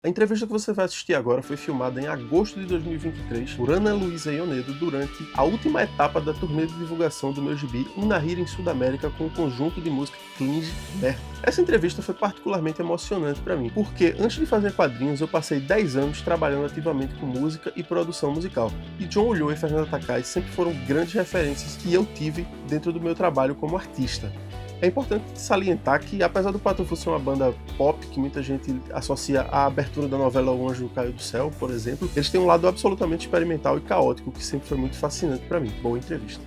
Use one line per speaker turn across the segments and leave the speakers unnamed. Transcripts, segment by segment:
A entrevista que você vai assistir agora foi filmada em agosto de 2023 por Ana Luísa Ionedo durante a última etapa da turnê de divulgação do meu gibi Unahira em Sudamérica com o conjunto de música Clinge Merda. Essa entrevista foi particularmente emocionante para mim, porque antes de fazer quadrinhos eu passei 10 anos trabalhando ativamente com música e produção musical. E John Ulloa e Fernanda Takai sempre foram grandes referências que eu tive dentro do meu trabalho como artista. É importante salientar que, apesar do Patufu ser uma banda pop, que muita gente associa à abertura da novela O Anjo Caiu do Céu, por exemplo, eles têm um lado absolutamente experimental e caótico, que sempre foi muito fascinante para mim. Boa entrevista.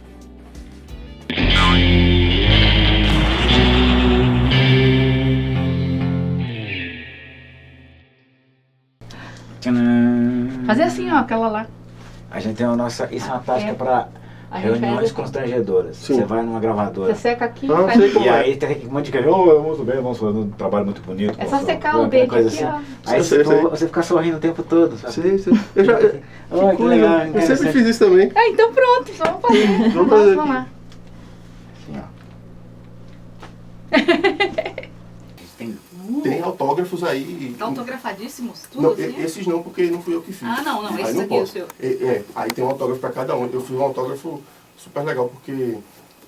Tcharam.
Fazer assim, ó, aquela lá.
A gente tem a nossa. Isso é uma tática para reuniões constrangedoras.
Sim.
Você vai numa gravadora.
Você seca aqui
Ah,
faz...
sei como
E
é.
aí tem um monte de coisa. Oh, muito bem, vamos fazer um trabalho muito bonito.
É só
vamos
secar
fazer
o dedo
coisa
aqui,
assim.
ó.
Aí
Sei, sei.
você fica sorrindo o tempo todo, sabe?
Sim. Eu já...
Oh, que legal,
eu sempre fiz isso também.
Ah, então pronto, vamos fazer.
Vamos fazer
Vamos
aqui.
lá.
Assim, ó. Tem
Tem autógrafos aí.
Autografadíssimos? Tudo
Não,
assim?
esses não, porque não fui eu que fiz.
Ah, não,
Aí
esses aqui é o
posso.
seu.
Aí tem um autógrafo pra cada um. Eu fiz um autógrafo super legal, porque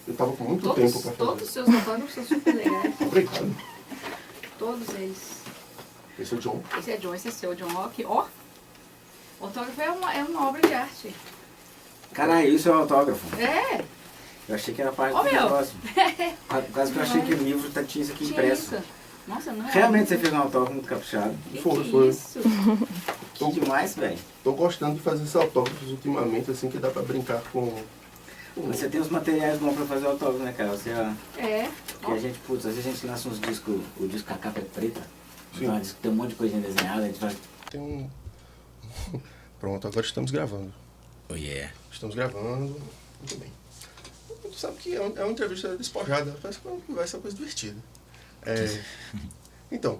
eu tava com muito tempo pra fazer.
Todos os seus autógrafos são super legais.
Obrigado.
Todos eles.
Esse é o John.
Esse é John, esse é seu, John. Ó, aqui, ó. Autógrafo é uma obra de arte.
Caralho, isso é um autógrafo.
É,
Eu achei que era parte
Ó,
do
meu.
negócio. Quase que eu achei que o livro tinha isso aqui
tinha
impresso.
isso. Nossa, não.
Realmente você fez um autógrafo muito caprichado.
Que
Foi.
isso?
Que demais, velho.
Tô gostando de fazer esses autógrafos ultimamente, assim, que dá pra brincar com...
Você tem os materiais bons pra fazer autógrafo, né, cara? Você,
É.
que a gente, putz, às vezes a gente lança uns discos, o disco com a capa é preta.
Sim.
Então, tem um monte de coisinha desenhada, a gente vai...
Tem um... Pronto, agora estamos gravando.
Oh yeah.
Estamos gravando. Muito bem. Tu sabe que é uma entrevista despojada. Parece que vai ser uma coisa divertida. Então,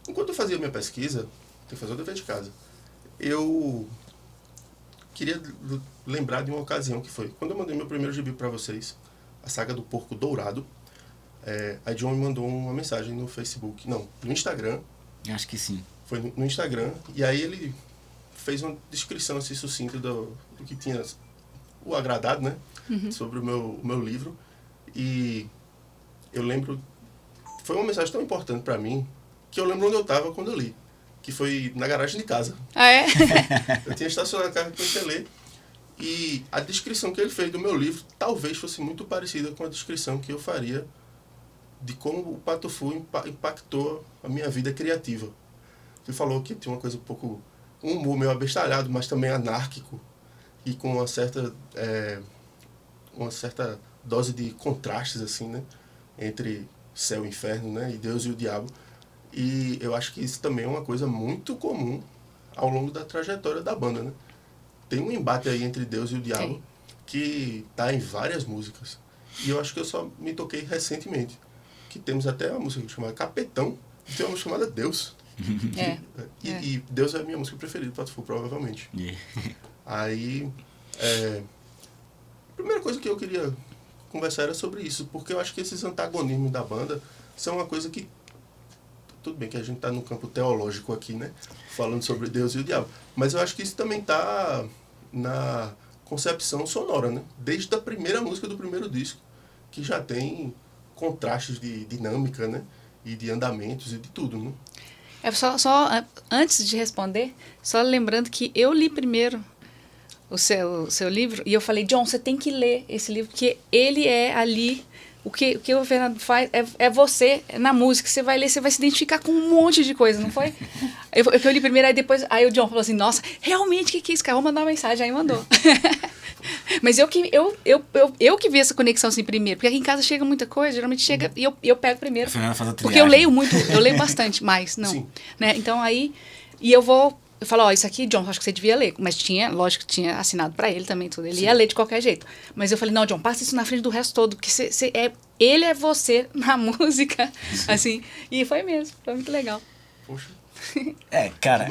enquanto eu fazia minha pesquisa, tem que fazer o dever de casa, eu queria lembrar de uma ocasião que foi quando eu mandei meu primeiro gibi para vocês, a saga do Porco Dourado. A John me mandou uma mensagem no Facebook, não, no Instagram.
Acho que sim.
Foi no Instagram, e aí ele fez uma descrição assim, sucinta do que tinha o agradado, né? Sobre o meu livro. E eu lembro, foi uma mensagem tão importante para mim, que eu lembro onde eu estava quando eu li, que foi na garagem de casa.
Ah, é?
Eu tinha estacionado a carro e comecei a ler, e a descrição que ele fez do meu livro talvez fosse muito parecida com a descrição que eu faria de como o Patufu impactou a minha vida criativa. Ele falou que tinha uma coisa um pouco... um humor meio abestalhado, mas também anárquico, e com uma certa dose de contrastes, assim, né? Entre céu e inferno, né? E Deus e o diabo. E eu acho que isso também é uma coisa muito comum ao longo da trajetória da banda, né? Tem um embate aí entre Deus e o diabo que tá em várias músicas. E eu acho que eu só me toquei recentemente. Que temos até uma música chamada Capetão e tem uma música chamada Deus. E Deus é a minha música preferida do Patufu, provavelmente. Aí, a primeira coisa que eu queria conversar era sobre isso, porque eu acho que esses antagonismos da banda são uma coisa que... Tudo bem que a gente está no campo teológico aqui, né? Falando sobre Deus e o diabo. Mas eu acho que isso também está na concepção sonora, né? Desde a primeira música do primeiro disco, que já tem contrastes de dinâmica, né? E de andamentos e de tudo, né?
Antes de responder, só lembrando que eu li primeiro o seu livro e eu falei, John, você tem que ler esse livro, porque ele é ali, o que o Fernando faz é você, na música, você vai ler, você vai se identificar com um monte de coisa, não foi? eu li primeiro, aí o John falou assim, nossa, realmente, o que é isso, cara? Vou mandar uma mensagem, aí mandou. Mas eu que vi essa conexão assim primeiro, porque aqui em casa chega muita coisa, geralmente chega e eu pego primeiro. Porque eu leio muito, eu leio bastante, mas não.
Sim.
Né? Então aí, eu falo, isso aqui, John, acho que você devia ler. Mas lógico que tinha assinado pra ele também tudo, ele ia ler de qualquer jeito. Mas eu falei, não, John, passa isso na frente do resto todo, porque ele é você na música, assim. E foi mesmo, foi muito legal.
Poxa.
Cara,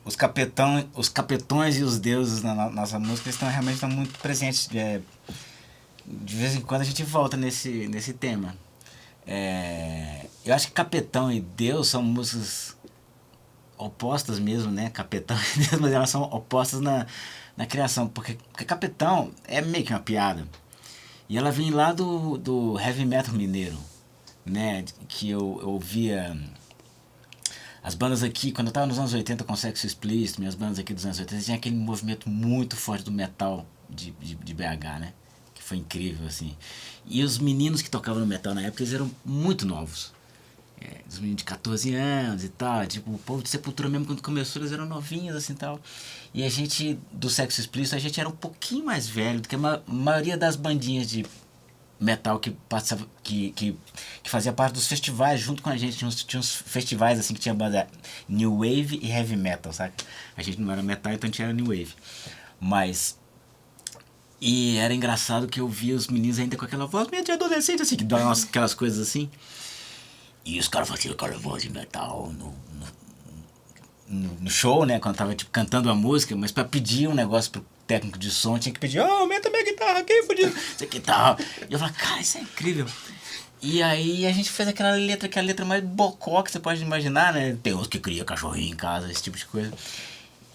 os capetões e os deuses na nossa música realmente estão muito presentes. De vez em quando a gente volta nesse tema. Eu acho que Capetão e Deus são músicas opostas mesmo, né? Capetão e Deus, mas elas são opostas na criação, porque Capetão é meio que uma piada. E ela vem lá do heavy metal mineiro, né? Que eu ouvia as bandas aqui, quando eu tava nos anos 80 com Sexo Explícito, minhas bandas aqui dos anos 80, tinha aquele movimento muito forte do metal de BH, né? Que foi incrível, assim. E os meninos que tocavam no metal na época, eles eram muito novos. Os meninos de 14 anos e tal, tipo, o povo de Sepultura mesmo, quando começou, eles eram novinhos, assim, tal. E a gente, do Sexo Explícito, a gente era um pouquinho mais velho do que a maioria das bandinhas de metal que passava, que fazia parte dos festivais junto com a gente. Tinha uns festivais, assim, que tinha banda New Wave e Heavy Metal, sabe? A gente não era metal, então a gente era New Wave. Mas... E era engraçado que eu via os meninos ainda com aquela voz meio de adolescente, assim, que dão aquelas coisas assim. E os caras faziam aquela voz de metal no show, né? Quando tava, tipo, cantando a música, mas pra pedir um negócio pro técnico de som, tinha que pedir, aumenta minha guitarra aqui, fudido, isso aqui e tal. E eu falava, cara, isso é incrível. E aí a gente fez aquela letra, que é a letra mais bocó que você pode imaginar, né? Tem uns que cria cachorrinho em casa, esse tipo de coisa.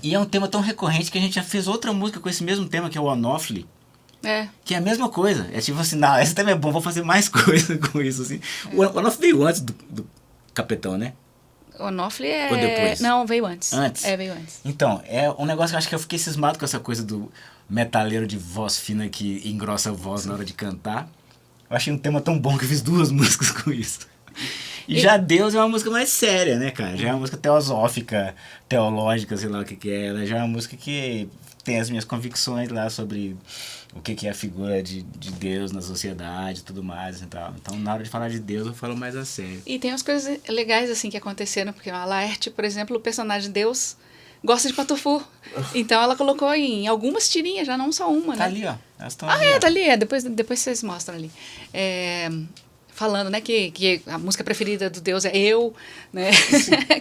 E é um tema tão recorrente que a gente já fez outra música com esse mesmo tema, que é o Onofre. Que é a mesma coisa. É tipo assim, não, esse tema é bom, vou fazer mais coisa com isso, assim. O Onofre veio antes do Capetão, né?
O Onofre é...
Ou depois?
Não, veio antes.
Antes?
Veio antes.
Então, é um negócio que eu acho que eu fiquei cismado com essa coisa do metaleiro de voz fina que engrossa a voz na hora de cantar. Eu achei um tema tão bom que eu fiz 2 músicas com isso. E já Deus é uma música mais séria, né, cara? Já é uma música teosófica, teológica, sei lá o que é. Ela já é uma música que tem as minhas convicções lá sobre o que é a figura de Deus na sociedade e tudo mais e tal. Então, na hora de falar de Deus, eu falo mais a sério.
E tem umas coisas legais, assim, que aconteceram, porque a Laerte, por exemplo, o personagem Deus gosta de Patufu. Então, ela colocou em algumas tirinhas, já não só uma, né?
Tá ali, ó. Elas estão ali, ó.
Tá ali, depois vocês mostram ali. Falando, né, que a música preferida do Deus é Eu, né?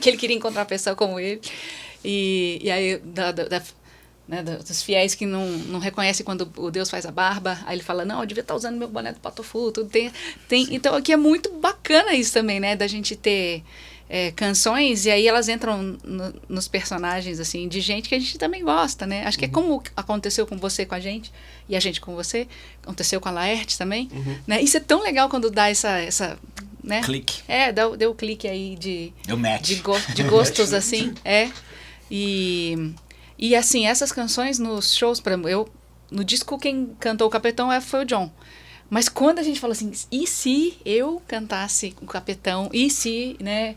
Que ele queria encontrar uma pessoa como ele. E aí, né, dos fiéis que não reconhecem quando o Deus faz a barba, aí ele fala, não, eu devia estar usando meu boné do Patufu, tudo tem. Então aqui é muito bacana isso também, né, da gente ter canções, e aí elas entram nos personagens, assim, de gente que a gente também gosta, né, acho que é como aconteceu com você, com a gente, e a gente com você, aconteceu com a Laerte também, né, isso é tão legal quando dá essa né?
Clique.
Deu clique aí
Deu match.
de gostos, assim, E assim, essas canções nos shows, no disco quem cantou o Capetão foi o John. Mas quando a gente fala assim, e se eu cantasse o Capetão? E se, né,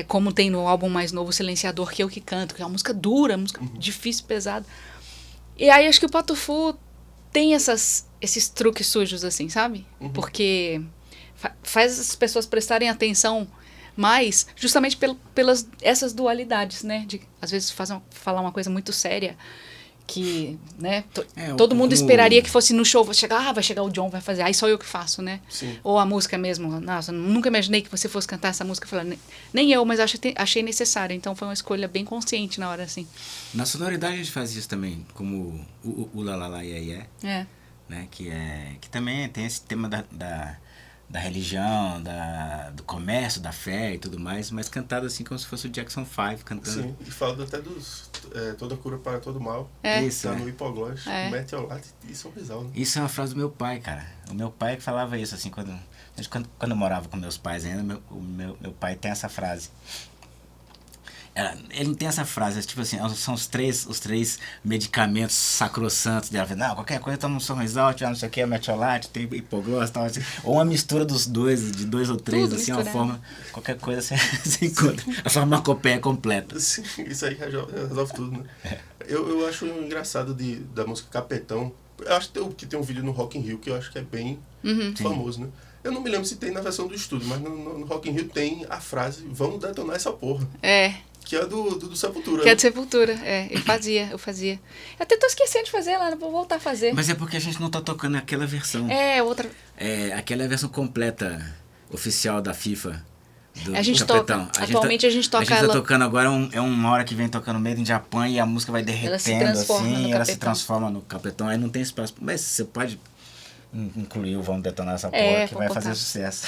como tem no álbum mais novo, Silenciador, que eu que canto, que é uma música dura, música difícil, pesada. E aí acho que o Patufu tem esses truques sujos, assim, sabe? Porque faz as pessoas prestarem atenção mais justamente pelas essas dualidades, né? De, às vezes falar uma coisa muito séria que, né? Todo mundo esperaria que fosse no show, vai chegar o John, vai fazer, aí só eu que faço, né?
Sim.
Ou a música mesmo, nossa, nunca imaginei que você fosse cantar essa música, nem eu, mas achei necessário, então foi uma escolha bem consciente na hora, assim.
Na sonoridade a gente faz isso também, como o La La La Yeah Yeah, né? Que também tem esse tema da religião, do comércio, da fé e tudo mais, mas cantado assim como se fosse o Jackson 5 cantando.
Sim, e falando até dos toda cura para todo mal.
Isso,
tá no Hipoglós, Meteorite e São Rizal, né?
Isso é uma frase do meu pai, cara. O meu pai que falava isso, assim, quando eu morava com meus pais ainda, meu pai tem essa frase. Ele não tem essa frase, tipo assim, são os três medicamentos sacrossantos dela. Não, qualquer coisa toma um sorrisal, não sei o que, metiolate, tem hipoglós, tal, assim. Ou uma mistura dos dois, de 2 ou 3, tudo assim, misturado. Uma forma, qualquer coisa você encontra. A farmacopeia completa.
Sim, isso aí resolve tudo, né? Eu acho engraçado da música Capetão. Eu acho que tem um vídeo no Rock in Rio que eu acho que é bem famoso, né? Eu não me lembro se tem na versão do estúdio, mas no Rock in Rio tem a frase, vamos detonar essa porra. Que é do Sepultura.
Que é do Sepultura, eu fazia. Eu até tô esquecendo de fazer ela, vou voltar a fazer.
Mas é porque a gente não tá tocando aquela versão.
Outra.
Aquela é a versão completa, oficial da FIFA, do
a gente
Capetão.
Atualmente a gente toca
ela. A gente tá tocando agora, uma hora que vem tocando Made in Japan e a música vai derretendo, ela se transforma no Capetão. Aí não tem espaço. Mas você pode incluir o Vamos Detonar Essa Porra,
É,
que
vou
vai
botar.
fazer sucesso.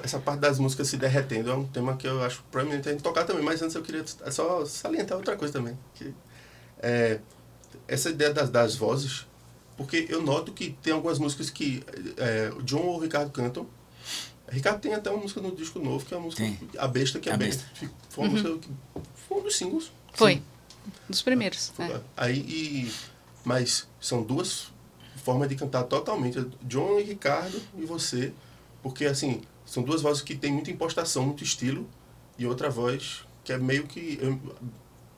Essa parte das músicas se derretendo é um tema que eu acho provavelmente a gente tocar também, mas antes eu queria só salientar outra coisa também. Que, essa ideia das vozes, porque eu noto que tem algumas músicas que o John ou o Ricardo cantam. Ricardo tem até uma música no disco novo, que é a música A Besta, que é
A
bem.
Besta.
Foi uma música que foi um dos singles.
Foi. Dos primeiros. É.
Aí, mas são duas formas de cantar totalmente. John e Ricardo e você. Porque, assim, são duas vozes que tem muita impostação, muito estilo. E outra voz que é meio que...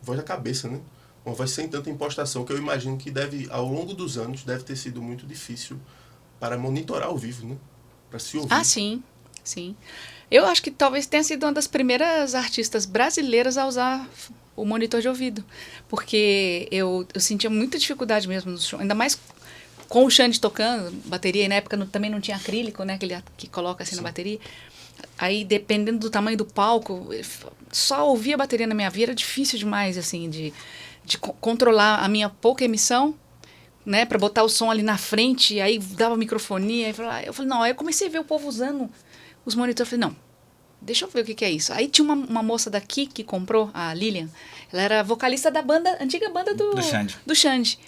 voz da cabeça, né? Uma voz sem tanta impostação, que eu imagino que deve, ao longo dos anos, deve ter sido muito difícil para monitorar ao vivo, né? Para se ouvir.
Ah, sim. Sim. Eu acho que talvez tenha sido uma das primeiras artistas brasileiras a usar o monitor de ouvido. Porque eu sentia muita dificuldade mesmo no show. Ainda mais com o Xande tocando bateria. E na época também não tinha acrílico, né? Aquele que coloca assim na bateria. Aí, dependendo do tamanho do palco, só ouvir a bateria na minha vida era difícil demais, assim, de controlar a minha pouca emissão, né, para botar o som ali na frente, aí dava microfonia, eu falei, não, aí eu comecei a ver o povo usando os monitores, eu falei, não, deixa eu ver o que é isso. Aí tinha uma moça daqui que comprou, a Lilian, ela era vocalista da banda, antiga banda do Xande.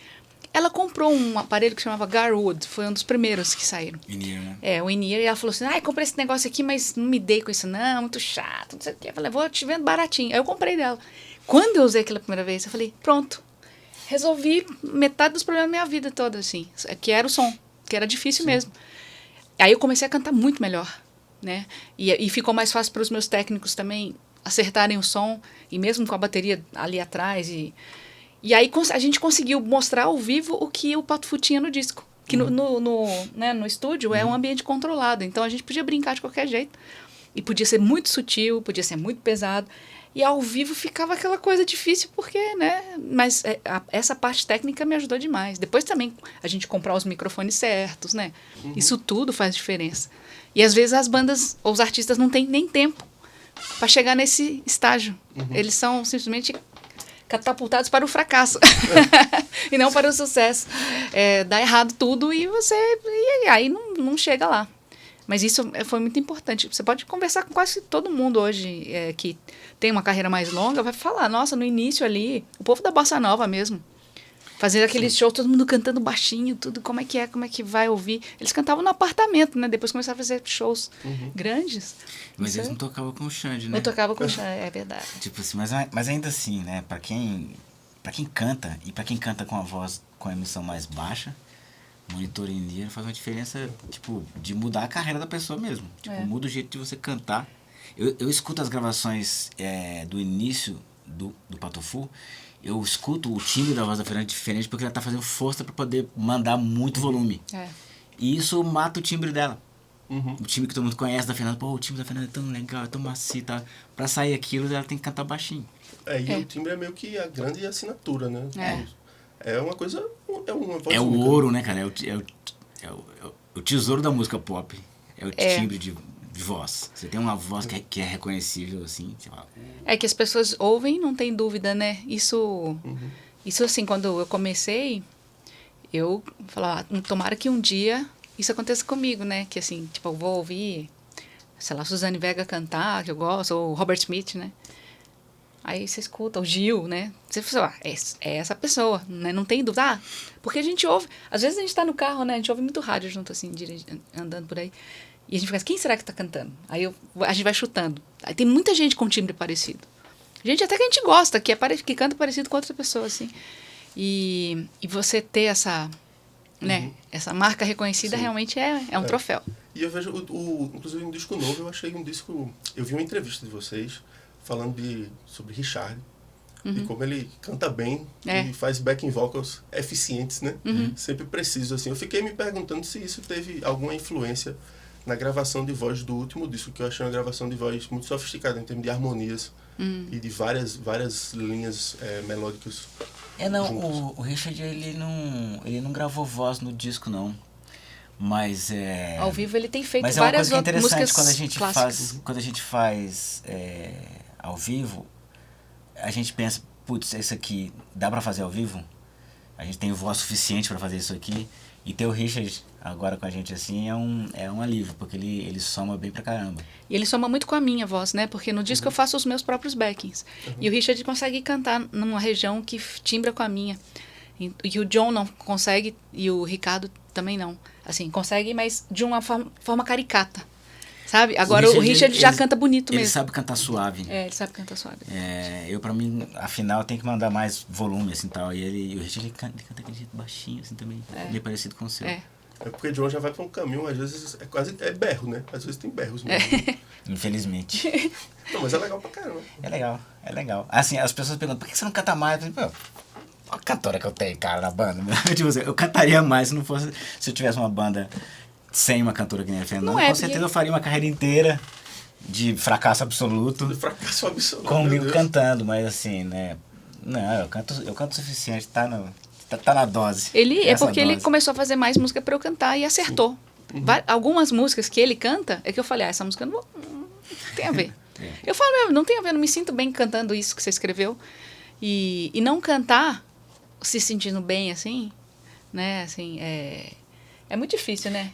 Ela comprou um aparelho que chamava Garwood, foi um dos primeiros que saíram.
In-ear, né?
É, o in-ear, e ela falou assim, comprei esse negócio aqui, mas não me dei com isso não, muito chato, não sei o quê. Eu falei, vou te vendo baratinho. Aí eu comprei dela. Quando eu usei aquela primeira vez, eu falei, pronto, resolvi metade dos problemas da minha vida toda, assim, que era o som, que era difícil mesmo. Aí eu comecei a cantar muito melhor, né? E ficou mais fácil para os meus técnicos também acertarem o som, e mesmo com a bateria ali atrás. E aí a gente conseguiu mostrar ao vivo o que o Pato Fu tinha no disco. Que no estúdio é um ambiente controlado, então a gente podia brincar de qualquer jeito. E podia ser muito sutil, podia ser muito pesado. E ao vivo ficava aquela coisa difícil, porque, né? Mas essa parte técnica me ajudou demais. Depois também a gente comprar os microfones certos, né? Isso tudo faz diferença. E às vezes as bandas ou os artistas não têm nem tempo para chegar nesse estágio. Eles são simplesmente catapultados para o fracasso e não para o sucesso. Dá errado tudo e aí não chega lá. Mas isso foi muito importante. Você pode conversar com quase todo mundo hoje que tem uma carreira mais longa, vai falar, nossa, no início ali, o povo da Bossa Nova mesmo, fazendo aqueles shows, todo mundo cantando baixinho, tudo, como é que vai ouvir. Eles cantavam no apartamento, né? Depois começaram a fazer shows grandes.
Mas eles não tocavam com o Xande, né?
Não tocava com o Xande, é verdade.
Tipo assim, mas ainda assim, né? Pra quem canta, e pra quem canta com a voz com a emissão mais baixa, monitor in-ear faz uma diferença, tipo, de mudar a carreira da pessoa mesmo. Tipo, muda o jeito de você cantar. Eu escuto as gravações do início do Pato Fu, eu escuto o timbre da voz da Fernanda diferente porque ela tá fazendo força para poder mandar muito volume. E isso mata o timbre dela. O timbre que todo mundo conhece da Fernanda, pô, o timbre da Fernanda é tão legal, é tão macio, tá? Pra sair aquilo, ela tem que cantar baixinho.
E o timbre é meio que a grande assinatura, né? É uma coisa...
É o ouro, né, cara? É o tesouro da música pop. É o timbre de voz. Você tem uma voz que é reconhecível, assim. Sei lá.
É que as pessoas ouvem, não tem dúvida, né? Isso, assim, quando eu comecei, eu falava, tomara que um dia isso aconteça comigo, né? Que, assim, tipo, eu vou ouvir, sei lá, Suzane Vega cantar, que eu gosto, ou Robert Smith, né? Aí você escuta o Gil, né? Você fala, é essa pessoa, né? Não tem dúvida. Porque a gente ouve... Às vezes a gente tá no carro, né? A gente ouve muito rádio junto, assim, andando por aí. E a gente fica assim, quem será que tá cantando? Aí a gente vai chutando. Aí tem muita gente com timbre parecido. Gente até que a gente gosta, que canta parecido com outra pessoa, assim. E você ter essa... né? Essa marca reconhecida realmente é um troféu.
E eu vejo, inclusive no disco novo, eu achei um disco... Eu vi uma entrevista de vocês falando sobre Richard, e como ele canta bem e faz backing vocals eficientes, né? Sempre preciso, assim. Eu fiquei me perguntando se isso teve alguma influência na gravação de voz do último disco, que eu achei uma gravação de voz muito sofisticada em termos de harmonias e de várias linhas melódicas.
O Richard, ele não gravou voz no disco, não. Mas
ao vivo ele tem feito
mas
várias
outras músicas.
Mas
quando a gente faz ao vivo, a gente pensa, putz, isso aqui dá pra fazer ao vivo? a gente tem voz suficiente para fazer isso aqui. E ter o Richard agora com a gente assim é um alívio, porque ele soma bem pra caramba.
E ele soma muito com a minha voz, né? Porque no disco eu faço os meus próprios backings. E o Richard consegue cantar numa região que timbra com a minha. E o John não consegue, e o Ricardo também não. Assim, consegue, mas de uma forma caricata. Sabe? Agora o Richard já canta bonito mesmo.
Ele sabe cantar suave.
Ele sabe cantar suave.
Eu, pra mim, afinal, tenho que mandar mais volume, assim, tal. E o Richard, ele canta aquele jeito baixinho, assim, também. Meio parecido com o seu.
É porque o John já vai pra um caminho, às vezes, é berro, né? Às vezes tem berros mesmo.
Infelizmente.
Não, mas é legal pra caramba.
É legal. Assim, as pessoas perguntam, por que você não canta mais? Eu falei, a cantora que eu tenho, cara, na banda. Tipo assim, eu cantaria mais se eu tivesse uma banda sem uma cantora que nem a Fernanda. Com certeza eu faria uma carreira inteira de fracasso absoluto.
De fracasso absoluto.
Comigo cantando, mas assim, né? Não, eu canto o suficiente, tá na dose.
Ele começou a fazer mais música pra eu cantar e acertou. Algumas músicas que ele canta, é que eu falei, essa música não tem a ver. Eu falo mesmo, não tem a ver, não me sinto bem cantando isso que você escreveu. E não cantar, se sentindo bem, assim, né, assim, é muito difícil, né?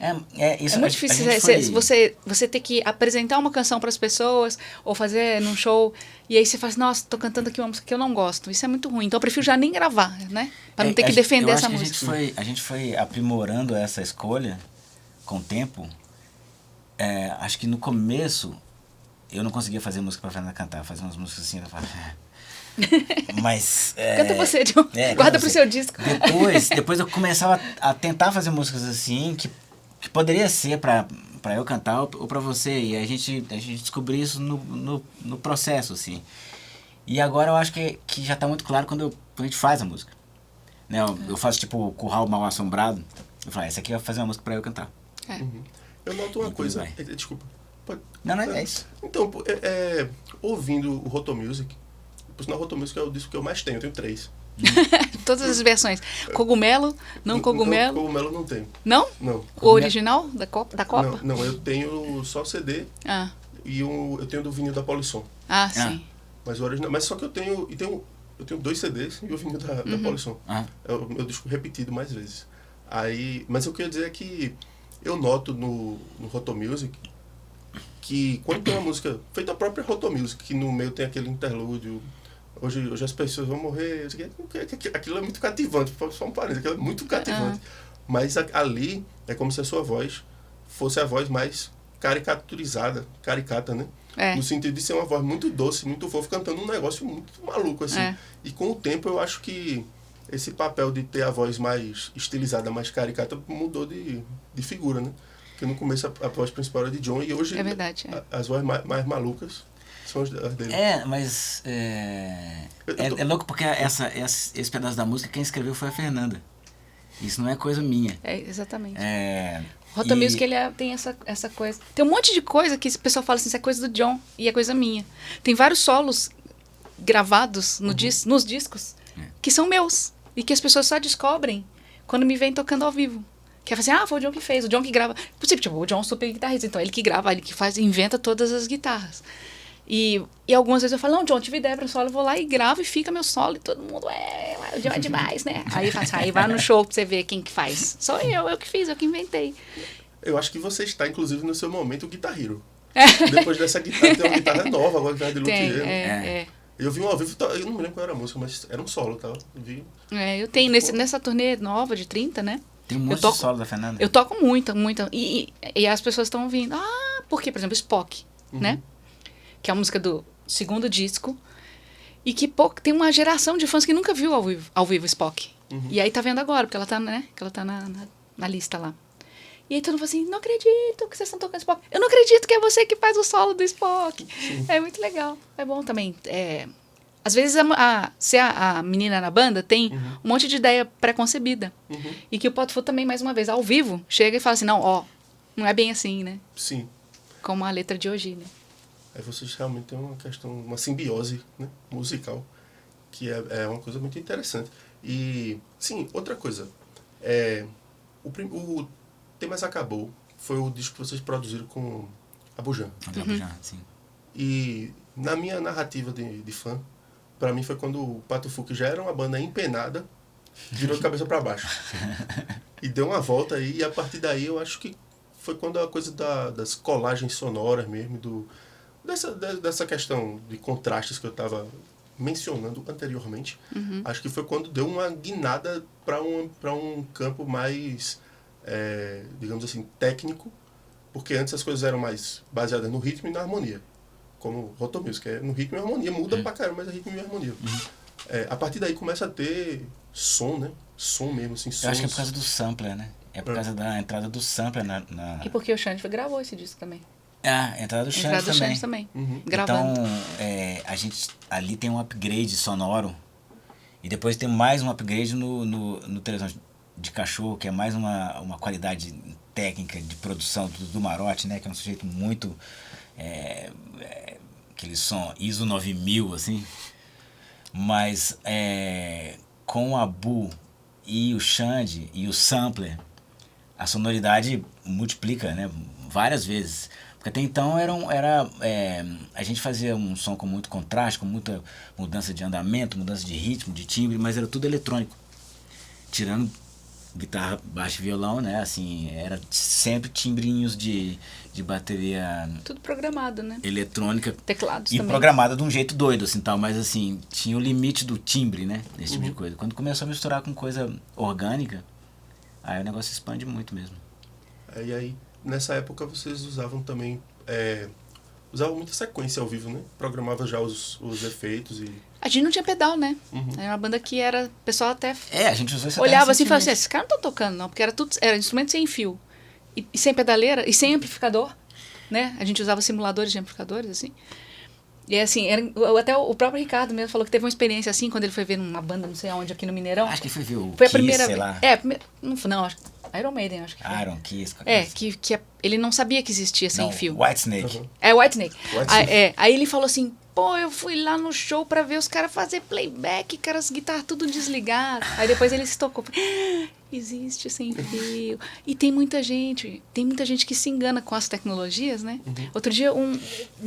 Isso,
é muito difícil você ter que apresentar uma canção para as pessoas ou fazer num show e aí você fala assim, nossa, tô cantando aqui uma música que eu não gosto. Isso é muito ruim. Então eu prefiro já nem gravar, né? Para não ter que defender essa música.
A gente foi aprimorando essa escolha com o tempo. Acho que no começo eu não conseguia fazer música para Fernanda cantar, fazer umas músicas assim, eu falava, mas...
Canta você, John. Guarda pro seu disco.
Depois eu começava a tentar fazer músicas assim, que poderia ser pra eu cantar ou pra você. E a gente descobriu isso no processo, assim. E agora eu acho que já tá muito claro quando a gente faz a música. Né? Eu faço tipo Curral Mal Assombrado. Eu falo, essa aqui vai fazer uma música pra eu cantar.
Eu noto uma coisa... Desculpa.
Não, é isso.
Então, ouvindo o Roto Music... Por sinal, Roto Music é o disco que eu mais tenho. Eu tenho 3.
Todas as versões. Cogumelo, não cogumelo.
Cogumelo não tenho.
Não?
Não.
O original da Copa?
Não, eu tenho só CD. E eu tenho do vinil da Polisson.
Sim.
Mas o original... Mas só que eu tenho 2 CDs e o vinil da Polisson. É o meu disco repetido mais vezes. Mas o que eu ia dizer é que eu noto no Roto Music que quando tem uma música feita a própria Roto Music, que no meio tem aquele interlúdio, hoje as pessoas vão morrer, aquilo é muito cativante, só um parênteses, aquilo é muito cativante. Mas ali é como se a sua voz fosse a voz mais caricata, né? No sentido de ser uma voz muito doce, muito fofa, cantando um negócio muito maluco, assim. E com o tempo eu acho que esse papel de ter a voz mais estilizada, mais caricata, mudou de figura, né? Porque no começo a voz principal era de John e hoje as vozes mais malucas são as dele.
Mas é louco porque esse pedaço da música quem escreveu foi a Fernanda. Isso não é coisa minha.
Exatamente. Roto Music, ele tem essa coisa. Tem um monte de coisa que o pessoal fala assim, isso é coisa do John e é coisa minha. Tem vários solos gravados nos discos que são meus e que as pessoas só descobrem quando me vêm tocando ao vivo. Que é assim, foi o John que fez, o John que grava. Tipo, o John é um super guitarrista, então ele que grava, ele que inventa todas as guitarras. E algumas vezes eu falo, não, John, tive ideia para o solo, eu vou lá e gravo e fica meu solo e todo mundo, o John é demais, né? Aí vai no show pra você ver quem que faz. Sou eu que fiz, eu que inventei.
Eu acho que você está, inclusive, no seu momento Guitar Hero. Depois dessa guitarra, tem uma guitarra nova, agora a guitarra de luthier. Eu vi um ao vivo, eu não me lembro qual era a música, mas era um solo, tá?
Eu tenho nessa turnê nova de 30, né?
Tem um monte de solo da Fernanda.
Eu toco muito. E as pessoas estão ouvindo. Porque, por exemplo, Spock, né? Que é a música do segundo disco. E que tem uma geração de fãs que nunca viu ao vivo Spock. E aí tá vendo agora, porque ela tá, né? Que ela tá na lista lá. E aí todo mundo fala assim, não acredito que vocês estão tocando Spock. Eu não acredito que é você que faz o solo do Spock. É muito legal. É bom também. Às vezes se a menina na banda tem um monte de ideia pré-concebida. E que o Pot Fu também, mais uma vez, ao vivo, chega e fala assim, não é bem assim, né?
Sim.
Como a letra de hoje, né?
Aí vocês realmente têm uma simbiose, né, musical, que é uma coisa muito interessante. E, sim, outra coisa. O Temas Acabou foi o disco que vocês produziram com a Bujan.
Sim.
E na minha narrativa de fã, pra mim foi quando o Pato Fu, que já era uma banda empenada, virou de cabeça para baixo. E deu uma volta aí, e a partir daí eu acho que foi quando a coisa das colagens sonoras mesmo, dessa questão de contrastes que eu estava mencionando anteriormente, acho que foi quando deu uma guinada para um campo mais, digamos assim, técnico, porque antes as coisas eram mais baseadas no ritmo e na harmonia, como Roto Music, no ritmo e harmonia, muda pra caramba, mas é ritmo e harmonia. A partir daí começa a ter som, né? Som mesmo, assim, sons.
Eu acho que é por causa do sampler, né? É por causa da entrada do sampler na...
E porque o Xande gravou esse disco também.
A entrada do Xande também.
Gravando.
Então, a gente ali tem um upgrade sonoro e depois tem mais um upgrade no Televisão de Cachorro, que é mais uma qualidade técnica de produção do Marotti, né? Que é um sujeito muito... aquele som ISO 9000, assim. Mas com o Abu e o Xande e o sampler, a sonoridade multiplica, né? Várias vezes. Porque até então a gente fazia um som com muito contraste, com muita mudança de andamento, mudança de ritmo, de timbre, mas era tudo eletrônico. Tirando guitarra, baixo e violão, né? Assim, era sempre timbrinhos de bateria...
Tudo programado, né?
Eletrônica.
Teclados
e
também.
Programada de um jeito doido, assim, tal. Mas, assim, tinha o limite do timbre, né? Esse tipo de coisa. Quando começou a misturar com coisa orgânica, aí o negócio expande muito mesmo.
E aí, nessa época, vocês usavam também... usavam muita sequência ao vivo, né? Programava já os efeitos e...
A gente não tinha pedal, né? Era uma banda que era... O pessoal até...
a gente usou isso
olhava assim e falava assim, esses caras não estão tocando, não. Porque era instrumento sem fio. E sem pedaleira, e sem amplificador, né? A gente usava simuladores de amplificadores, assim. E assim, até o próprio Ricardo mesmo falou que teve uma experiência assim, quando ele foi ver uma banda, não sei aonde, aqui no Mineirão.
Acho que ele foi ver o
Foi a
Kiss,
primeira
sei
vez.
lá.
Não, acho Iron Maiden, acho que foi.
Iron Kiss.
Que ele não sabia que existia sem fio.
Whitesnake.
Whitesnake. Aí ele falou assim, pô, eu fui lá no show pra ver os caras fazer playback, cara, as guitarras tudo desligadas. Aí depois ele se tocou. Existe sem fio. E tem muita gente que se engana com as tecnologias, né? Outro dia um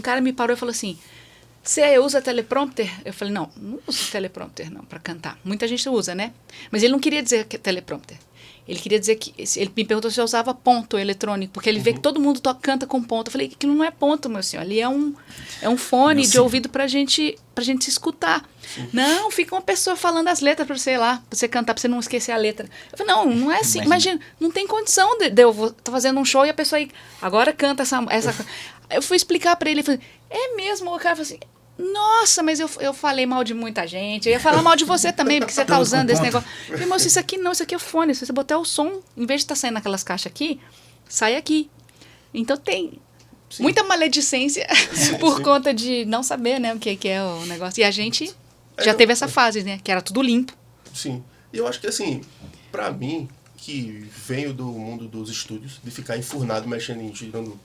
cara me parou e falou assim, você usa teleprompter? Eu falei, não uso teleprompter não, pra cantar. Muita gente usa, né? Mas ele não queria dizer que é teleprompter. Ele queria dizer que... Ele me perguntou se eu usava ponto eletrônico, porque ele vê que todo mundo canta com ponto. Eu falei, aquilo não é ponto, meu senhor. Ali é um fone de ouvido pra gente se escutar. Não, fica uma pessoa falando as letras pra você lá, pra você cantar, pra você não esquecer a letra. Eu falei, não é assim. Imagina, não tem condição de eu tô fazendo um show e a pessoa aí, agora canta essa... Eu fui explicar pra ele, falei, é mesmo? O cara falou assim, nossa, mas eu falei mal de muita gente. Eu ia falar mal de você também, porque você tá usando esse negócio. Eu falei, moço, isso aqui é fone. Se você botar o som, em vez de estar saindo naquelas caixas aqui, sai aqui. Então tem muita maledicência por conta de não saber, né, o que é o negócio. E a gente já teve essa fase, né, que era tudo limpo.
Sim. E eu acho que, assim, pra mim, que venho do mundo dos estúdios, de ficar enfurnado, mexendo em girando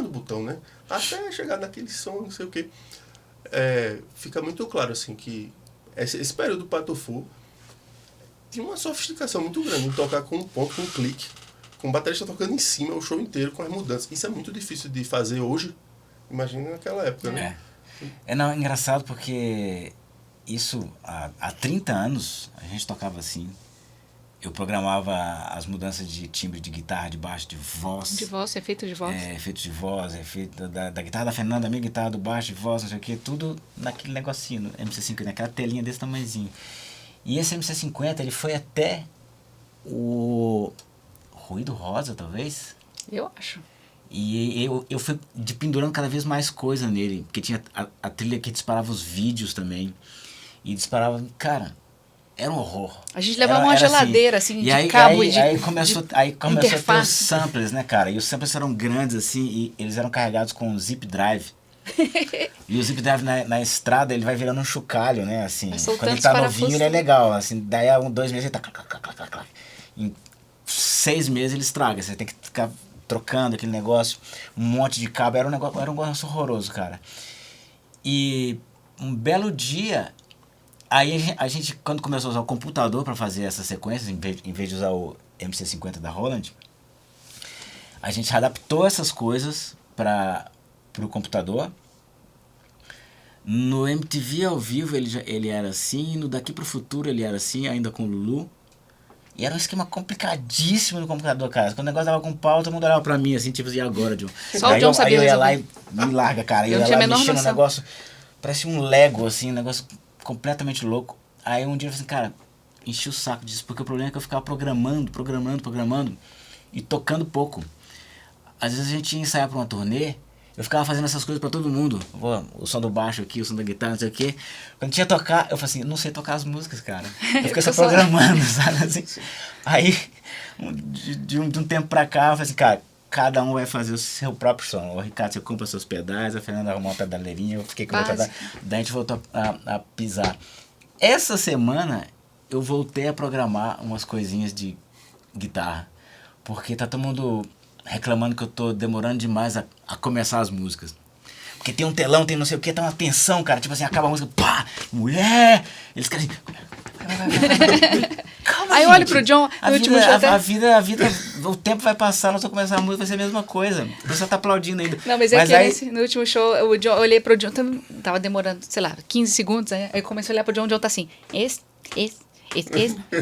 o botão, né, até chegar naquele som, não sei o quê. Fica muito claro assim que esse período do Patofu tinha uma sofisticação muito grande em tocar com um ponto, com um clique, com o baterista tocando em cima o show inteiro com as mudanças. Isso é muito difícil de fazer hoje, imagina naquela época, né?
Não, é engraçado porque isso há 30 anos a gente tocava assim. Eu programava as mudanças de timbre de guitarra, de baixo, de voz.
De voz, efeito de voz.
Efeito de voz, efeito da guitarra da Fernanda, da minha guitarra do baixo, de voz, não sei o que, tudo naquele negocinho, no MC50, naquela telinha desse tamanhozinho. E esse MC50, ele foi até o Ruído Rosa, talvez?
Eu acho.
E eu fui pendurando cada vez mais coisa nele, porque tinha a trilha que disparava os vídeos também. E disparava, cara... Era um horror. A gente levava uma
geladeira, assim, de cabo e de
aí começou a ter os samplers, né, cara? E os samplers eram grandes, assim, e eles eram carregados com zip drive. E o zip drive na estrada, ele vai virando um chocalho, né, assim. Quando ele tá novinho, ele é legal, assim. Daí a 2 meses ele tá... Em 6 meses ele estraga. Você tem que ficar trocando aquele negócio, um monte de cabo. Era um negócio horroroso, cara. E um belo dia... Aí a gente, quando começou a usar o computador para fazer essas sequências, em vez de usar o MC50 da Roland, a gente adaptou essas coisas para o computador. No MTV ao vivo ele era assim, no Daqui Pro Futuro ele era assim, ainda com o Lulu. E era um esquema complicadíssimo no computador, cara. Quando o negócio dava com pau, todo mundo olhava pra mim assim, tipo, e agora, John?
Só o John sabia
Aí eu ia lá
resolver.
e me larga, cara.
Eu
Eu
não
ia
tinha a
lá
menor
mexendo no
noção.
negócio, parecia um Lego, assim, um negócio completamente louco. Aí um dia eu falei assim, cara, enchi o saco disso, porque o problema é que eu ficava programando, e tocando pouco. Às vezes a gente ia ensaiar pra uma turnê, eu ficava fazendo essas coisas pra todo mundo. O som do baixo aqui, o som da guitarra, não sei o quê. Quando tinha tocar, eu falei assim, não sei tocar as músicas, cara. Eu fiquei só programando, sabe assim? Aí, de um tempo pra cá, eu falei assim, cara, cada um vai fazer o seu próprio som. O Ricardo, você compra seus pedais, a Fernanda arrumou uma pedaleirinha, eu fiquei com o meu pedal. Daí a gente voltou a pisar. Essa semana, eu voltei a programar umas coisinhas de guitarra. Porque tá todo mundo reclamando que eu tô demorando demais a começar as músicas. Porque tem um telão, tem não sei o que, tá uma tensão, cara. Tipo assim, acaba a música, pá, mulher! Eles querem... Calma,
Aí eu olho pro John,
a
no
vida,
último show
a vida, o tempo vai passar, nós vamos começar a música, vai ser a mesma coisa. O pessoal tá aplaudindo ainda.
Não, mas é que no último show, eu olhei pro John, tava demorando, sei lá, 15 segundos, aí eu comecei a olhar pro John, o John tá assim, esse,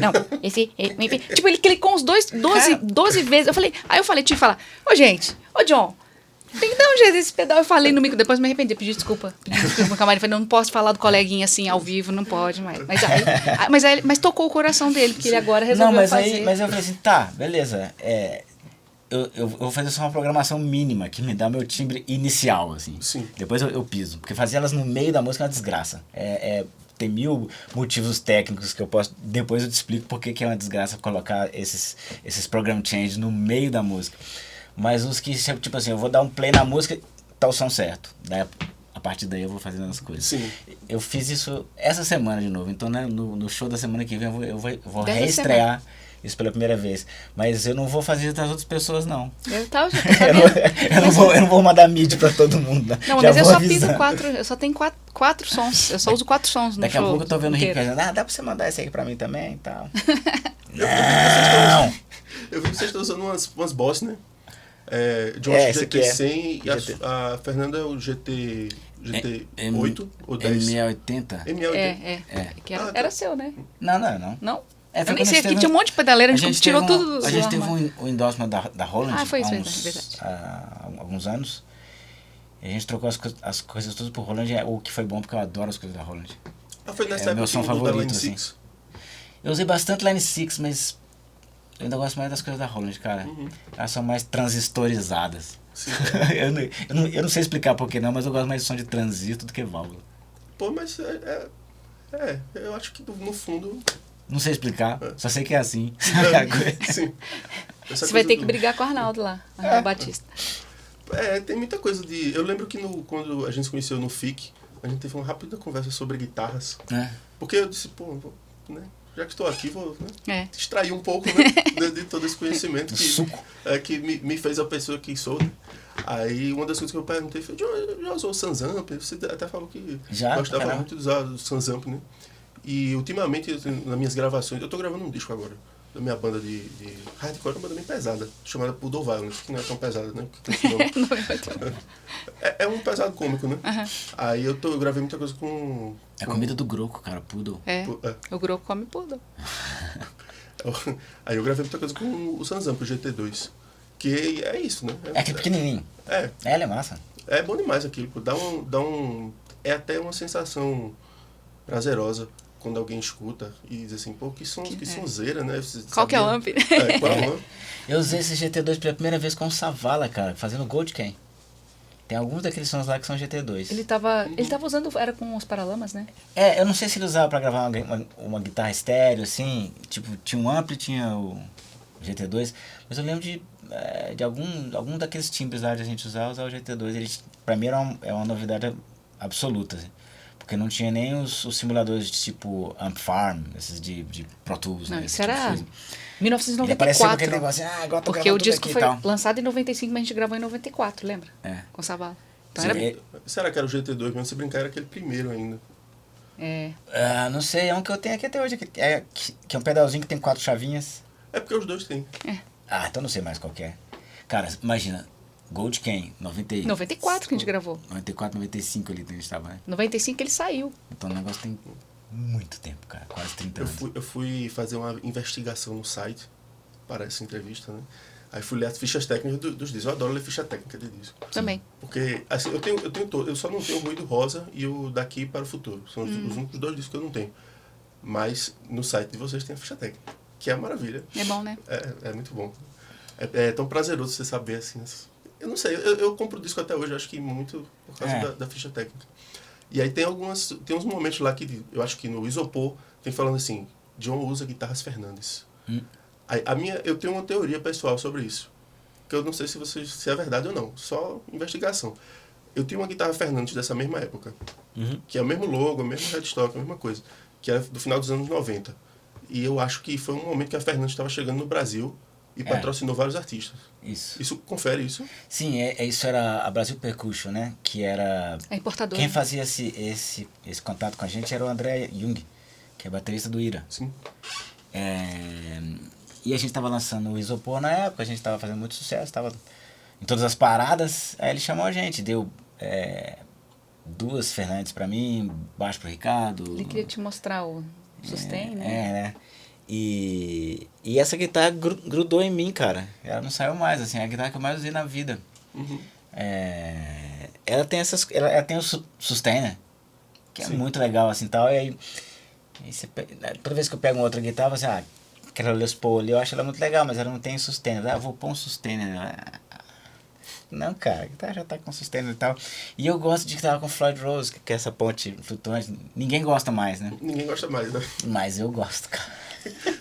não, esse, tipo, ele clicou uns 12 vezes, aí eu falei, tive que falar, ô gente, ô John, tem que dar um jeito nesse pedal. Eu falei no micro, depois me arrependi, pedi desculpa no camarim. Falei, não posso falar do coleguinha assim ao vivo, não pode mais. Mas tocou o coração dele, porque ele agora resolveu fazer.
Mas eu falei assim, tá, beleza. Eu vou fazer só uma programação mínima, que me dá meu timbre inicial, assim.
Sim.
Depois eu piso. Porque fazer elas no meio da música é uma desgraça. Tem 1000 motivos técnicos que eu posso... Depois eu te explico por que é uma desgraça colocar esses program changes no meio da música. Mas os que, tipo assim, eu vou dar um play na música, tá o som certo. Daí, a partir daí eu vou fazendo as coisas.
Sim.
Eu fiz isso essa semana de novo. Então, né, no show da semana que vem eu vou
Dessa
reestrear isso pela primeira vez. Mas eu não vou fazer isso das outras pessoas, não.
Eu
Eu não vou mandar mídia pra todo mundo. Né?
Não,
Já
mas eu
vou
só
avisando.
piso 4, eu só tenho 4 sons. Eu só uso 4 sons no
Daqui
show.
a pouco eu tô vendo o Rick
inteiro.
pensando, dá pra você mandar esse aí pra mim também e tal.
Não! Eu vi que vocês estão usando umas Boss, né? John GT100 e a Fernanda é o GT8 ou 10?
M680?
M680.
Era seu, né?
Não.
Não?
Foi
Eu nem
quando
sei,
teve
aqui tinha um monte de pedaleira, a gente tirou tudo do
A gente teve
armário.
um endorsement da Holland
Ah, foi isso,
verdade. Há alguns anos. E a gente trocou as coisas todas por Holland, o que foi bom porque eu adoro as coisas da Holland.
Foi nessa
É
época
meu som
que mudou da
favorito,
Line
assim.
6?
Eu usei bastante Line 6, mas eu ainda gosto mais das coisas da Holland, cara. Elas são mais transistorizadas.
Sim.
eu não sei explicar por que não, mas eu gosto mais de som de transistor do que válvula.
Pô, mas eu acho que no fundo...
Não sei explicar, só sei que é assim.
Sim.
Você vai ter que brigar com o Arnaldo lá, Arnaldo Batista.
Tem muita coisa de... Eu lembro que quando a gente se conheceu no FIC, a gente teve uma rápida conversa sobre guitarras. Porque eu disse, pô, né, já que estou aqui, vou extrair um pouco, né, de todo esse conhecimento que me fez a pessoa que sou, né? Aí uma das coisas que eu perguntei foi, já usou o Sansamp? Você até falou que gostava muito de usar o Sansamp, né? E ultimamente, nas minhas gravações, eu tô gravando um disco agora, da minha banda de hardcore, uma banda bem pesada, chamada Poodle Violence, que não é tão pesada, né? É um pesado cômico, né? Aí eu gravei muita coisa com...
É comida do Groco, cara, Poodle.
O Groco come Poodle.
Aí eu gravei muita coisa com o Sansamp, o GT2, que é isso, né?
É aquele pequenininho. Ele é massa.
É bom demais aquilo, pô. É até uma sensação prazerosa quando alguém escuta e diz assim, pô, que sonzeira, né?
Qual que é o amp?
Qual é o amp?
Eu usei esse GT2 pela primeira vez com o Savala, cara, fazendo Gold Can. Tem alguns daqueles sons lá que são GT2.
Ele tava usando, era com os Paralamas, né?
Eu não sei se ele usava pra gravar uma guitarra estéreo, assim, tipo, tinha um ampli, tinha o GT2, mas eu lembro de algum daqueles timbres lá de a gente usar o GT2. Ele, pra mim, é uma novidade absoluta, assim. Porque não tinha nem os simuladores de tipo Amp Farm, esses de Pro Tools.
Não,
né,
isso
tipo
era
de coisa.
1994.
Ele apareceu com aquele negócio, agora tô
porque o
tudo
disco
aqui
foi
e tal.
lançado em 95, mas a gente gravou em 94, lembra? Com o Savala. Então
Será que era o GT2 mesmo? Se brincar, era aquele primeiro ainda.
Não sei, é um que eu tenho aqui até hoje, que é um pedalzinho que tem 4 chavinhas.
É porque os dois têm.
Então não sei mais qual que é. Cara, imagina, Gold Can,
94 que a gente gravou.
94, 95 ali que a gente tava, né?
95 ele saiu.
Então o negócio tem muito tempo, cara. Quase 30 anos.
Eu fui fazer uma investigação no site para essa entrevista, né? Aí fui ler as fichas técnicas dos discos. Eu adoro ler ficha técnica de disco.
Também.
Porque, assim, eu só não tenho o Ruído Rosa e o Daqui para o Futuro. São os únicos 2 discos que eu não tenho. Mas no site de vocês tem a ficha técnica, que é uma maravilha.
É bom, né?
É muito bom. É tão prazeroso você saber, assim. Eu não sei, eu compro o disco até hoje, acho que muito por causa da ficha técnica. E aí tem uns momentos lá que eu acho que no Isopor tem falando assim, John usa guitarras Fernandes. Aí, eu tenho uma teoria pessoal sobre isso, que eu não sei se é verdade ou não, só investigação. Eu tinha uma guitarra Fernandes dessa mesma época, que é o mesmo logo, o mesmo headstock, a mesma coisa, que é do final dos anos 90. E eu acho que foi um momento que a Fernandes estava chegando no Brasil e patrocinou vários artistas.
Isso.
Confere isso?
Sim, isso era a Brasil Percussion, né? Que era...
É importador.
Quem fazia esse contato com a gente era o André Jung, que é baterista do Ira.
Sim.
E a gente estava lançando o Isopor na época, a gente estava fazendo muito sucesso, estava em todas as paradas. Aí ele chamou a gente, deu 2 Fernandes para mim, baixo pro Ricardo.
Ele queria te mostrar o sustain, né?
né? E essa guitarra grudou em mim, cara. Ela não saiu mais, assim, é a guitarra que eu mais usei na vida. Ela tem ela tem o sustain, né? Que é muito legal, assim, tal. E aí toda vez que eu pego uma outra guitarra, você, aquela Les Paul ali, eu acho ela muito legal, mas ela não tem sustain. Eu vou pôr um sustain. Não, cara, a guitarra já tá com sustain e tal. E eu gosto de guitarra com Floyd Rose, que é essa ponte flutuante. Ninguém gosta mais, né?
Ninguém gosta mais, né?
Mas eu gosto, cara.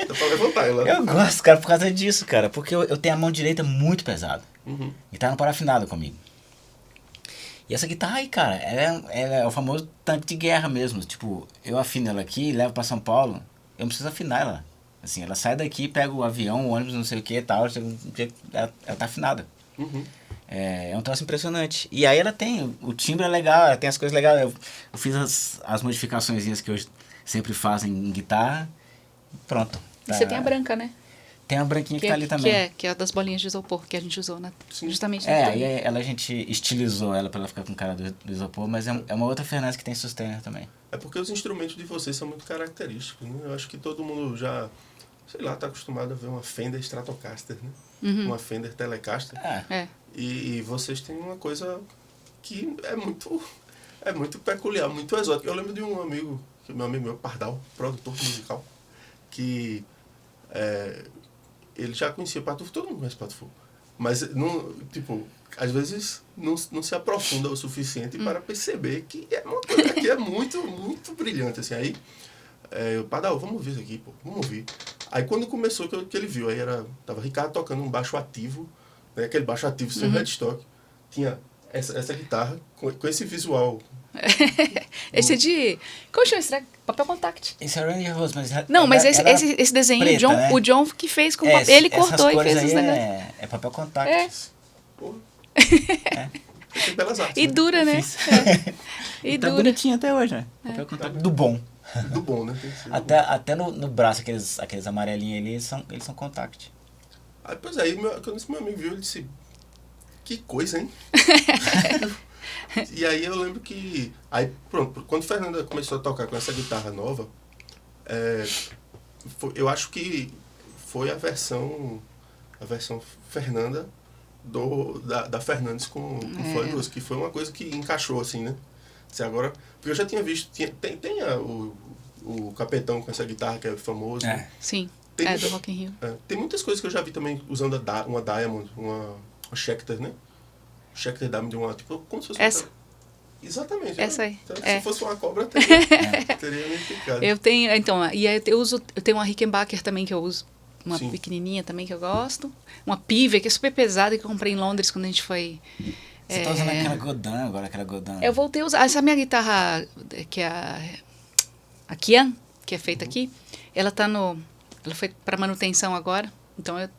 Dá pra levantar ela.
Eu gosto, cara, por causa disso, cara. Porque eu tenho a mão direita muito pesada. Guitarra não para afinada comigo. E essa guitarra aí, cara, ela é o famoso tanque de guerra mesmo. Tipo, eu afino ela aqui, levo pra São Paulo, eu não preciso afinar ela. Assim, ela sai daqui, pega o avião, o ônibus, não sei o que e tal, ela tá afinada. É um troço impressionante. E aí ela tem, o timbre é legal, ela tem as coisas legais. Eu fiz as modificações que eu sempre faço em guitarra. Pronto.
E você tem a branca, né?
Tem a branquinha que tá ali também.
Que é das bolinhas de isopor que a gente usou, justamente.
Aí a gente estilizou ela pra ela ficar com cara do isopor, mas é uma outra Fernandes que tem sustainer também.
É porque os instrumentos de vocês são muito característicos, né? Eu acho que todo mundo já, sei lá, tá acostumado a ver uma Fender Stratocaster, né? Uma Fender Telecaster. E vocês têm uma coisa que é muito peculiar, muito exótica. Eu lembro de um amigo, meu amigo meu, Pardal, produtor musical, que ele já conhecia Pato Fu, todo mundo conhece Pato Fu, mas não, tipo, às vezes não se aprofunda o suficiente para perceber que é uma coisa que é muito, muito brilhante, assim. Aí, Pardal, vamos ouvir isso aqui, pô, vamos ouvir. Aí quando começou, que ele viu, aí tava Ricardo tocando um baixo ativo, né, aquele baixo ativo sem headstock, tinha essa guitarra com esse visual.
Esse é de... Como chama esse track? Papel Contact.
Esse é Randy Rose, mas...
Não, mas esse desenho,
preta, né?
o John que fez com papel. Ele cortou e fez os negócios.
É papel contact.
Pô. Tem belas artes.
E dura, né?
E tá bonitinho até hoje, né? Papel contact do bom.
Do bom, né?
Até no braço, aqueles amarelinhos ali, eles são contact.
Aí, pois quando esse meu amigo viu, ele disse, que coisa, hein? E aí eu lembro que... Aí, pronto, quando Fernanda começou a tocar com essa guitarra nova, eu acho que foi a versão Fernanda da Fernandes com Floyd Rose, que foi uma coisa que encaixou, assim, né? Agora, porque eu já tinha visto, tem o Capetão com essa guitarra que é famoso.
Sim, do Rock in Rio.
Tem muitas coisas que eu já vi também usando uma Diamond, uma Schecter, né? Schecter Diamond, tipo, como se fosse
essa.
Exatamente.
Essa aí.
Então, se fosse uma cobra, teria me picado.
Eu tenho, e aí eu tenho uma Rickenbacker também que eu uso. Uma pequenininha também que eu gosto. Uma Piver, que é super pesada, que eu comprei em Londres quando a gente foi...
Você tá usando aquela Godin agora, aquela Godin.
Eu voltei a usar. Essa minha guitarra, que é a Kian, que é feita aqui, ela foi para manutenção agora. Então eu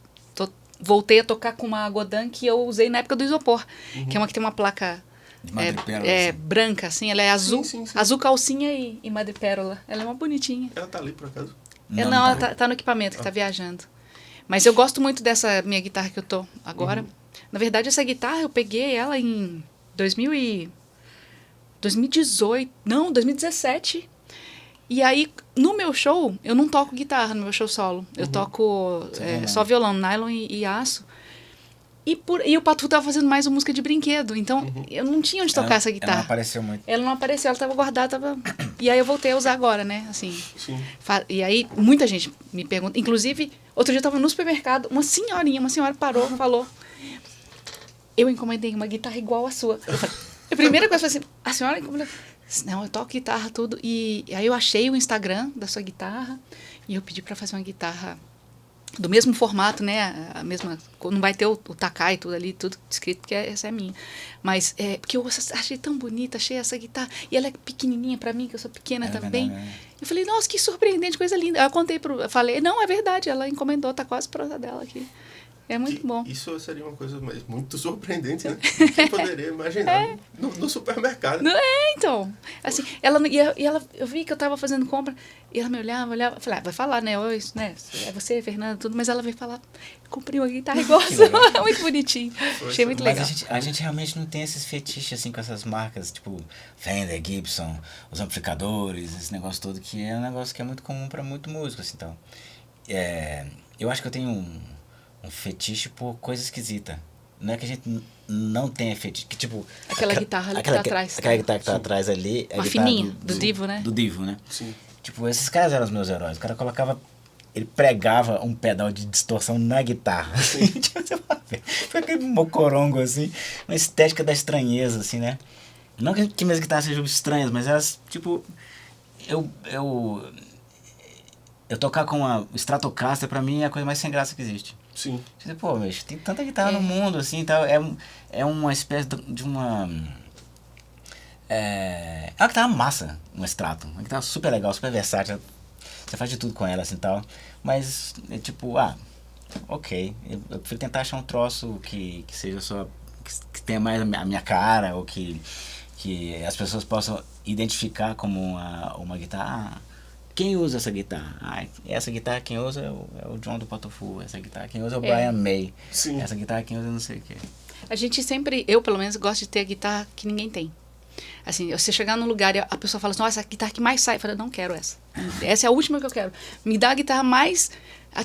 voltei a tocar com uma Godin que eu usei na época do isopor, que é uma que tem uma placa
de madrepérola,
branca, assim, ela é azul,
sim.
azul calcinha e madrepérola. Ela é uma bonitinha.
Ela tá ali, por acaso?
Não, ela tá no equipamento, que tá viajando. Mas eu gosto muito dessa minha guitarra que eu tô agora. Na verdade, essa guitarra eu peguei ela em 2018, não, 2017. E aí, no meu show, eu não toco guitarra no meu show solo. Eu toco só violão, nylon e aço. E o Patu tava fazendo mais uma música de brinquedo. Então, eu não tinha onde tocar essa guitarra.
Ela não apareceu muito.
Ela não apareceu, ela tava guardada. E aí eu voltei a usar agora, né? Assim.
Sim.
E aí, muita gente me pergunta. Inclusive, outro dia eu tava no supermercado, uma senhora parou, falou: eu encomendei uma guitarra igual a sua. Eu falei, a primeira coisa foi assim, a senhora encomendou? Não, eu toco guitarra, tudo. E aí eu achei o Instagram da sua guitarra e eu pedi pra fazer uma guitarra do mesmo formato, né? A mesma, não vai ter o Takai, tudo ali, tudo escrito, porque essa é minha. Mas porque eu achei tão bonita, achei essa guitarra. E ela é pequenininha pra mim, que eu sou pequena também. Eu falei, nossa, que surpreendente, coisa linda. Aí eu falei, não, é verdade, ela encomendou, tá quase pronta dela aqui. É muito bom.
Isso seria uma coisa muito surpreendente, né? Quem poderia imaginar no supermercado.
Não, então. Assim, ela, eu vi que eu tava fazendo compra, e ela me olhava. Eu falei, vai falar, né? Oi, né? É você, Fernanda, tudo. Mas ela veio falar, comprei uma guitarra igual a sua. Muito bonitinho. Achei muito legal.
Mas a gente realmente não tem esses fetiches, assim, com essas marcas, tipo Fender, Gibson, os amplificadores, esse negócio todo, que é um negócio que é muito comum pra muito músico, assim, então. Eu acho que eu tenho um fetiche por coisa esquisita. Não é que a gente não tenha fetiche, que tipo...
Aquela guitarra ali que tá atrás.
Aquela guitarra que tá atrás ali...
Uma fininha, do Divo, né?
Do Divo, né?
Sim.
Tipo, esses caras eram os meus heróis. O cara colocava... Ele pregava um pedal de distorção na guitarra. Assim, foi aquele mocorongo, assim. Uma estética da estranheza, assim, né? Não que minhas guitarras sejam estranhas, mas elas, tipo... Eu tocar com uma Stratocaster, pra mim, é a coisa mais sem graça que existe.
Sim.
Pô, mas tem tanta guitarra no mundo, assim, tal. É uma espécie de uma... É uma guitarra massa, uma Strato. Uma guitarra super legal, super versátil. Você faz de tudo com ela, assim, tal. Mas, é tipo, ok. Eu prefiro tentar achar um troço que seja só... Que tenha mais a minha cara, ou que as pessoas possam identificar como uma guitarra... Quem usa essa guitarra? Essa guitarra quem usa é o John do Potofu. Essa guitarra quem usa é o Brian May.
Sim.
Essa guitarra quem usa não sei o quê.
A gente sempre, eu pelo menos, gosto de ter a guitarra que ninguém tem. Assim, você chegar num lugar e a pessoa fala assim, nossa, essa guitarra que mais sai. Eu falo, não quero essa. Essa é a última que eu quero. Me dá a guitarra mais...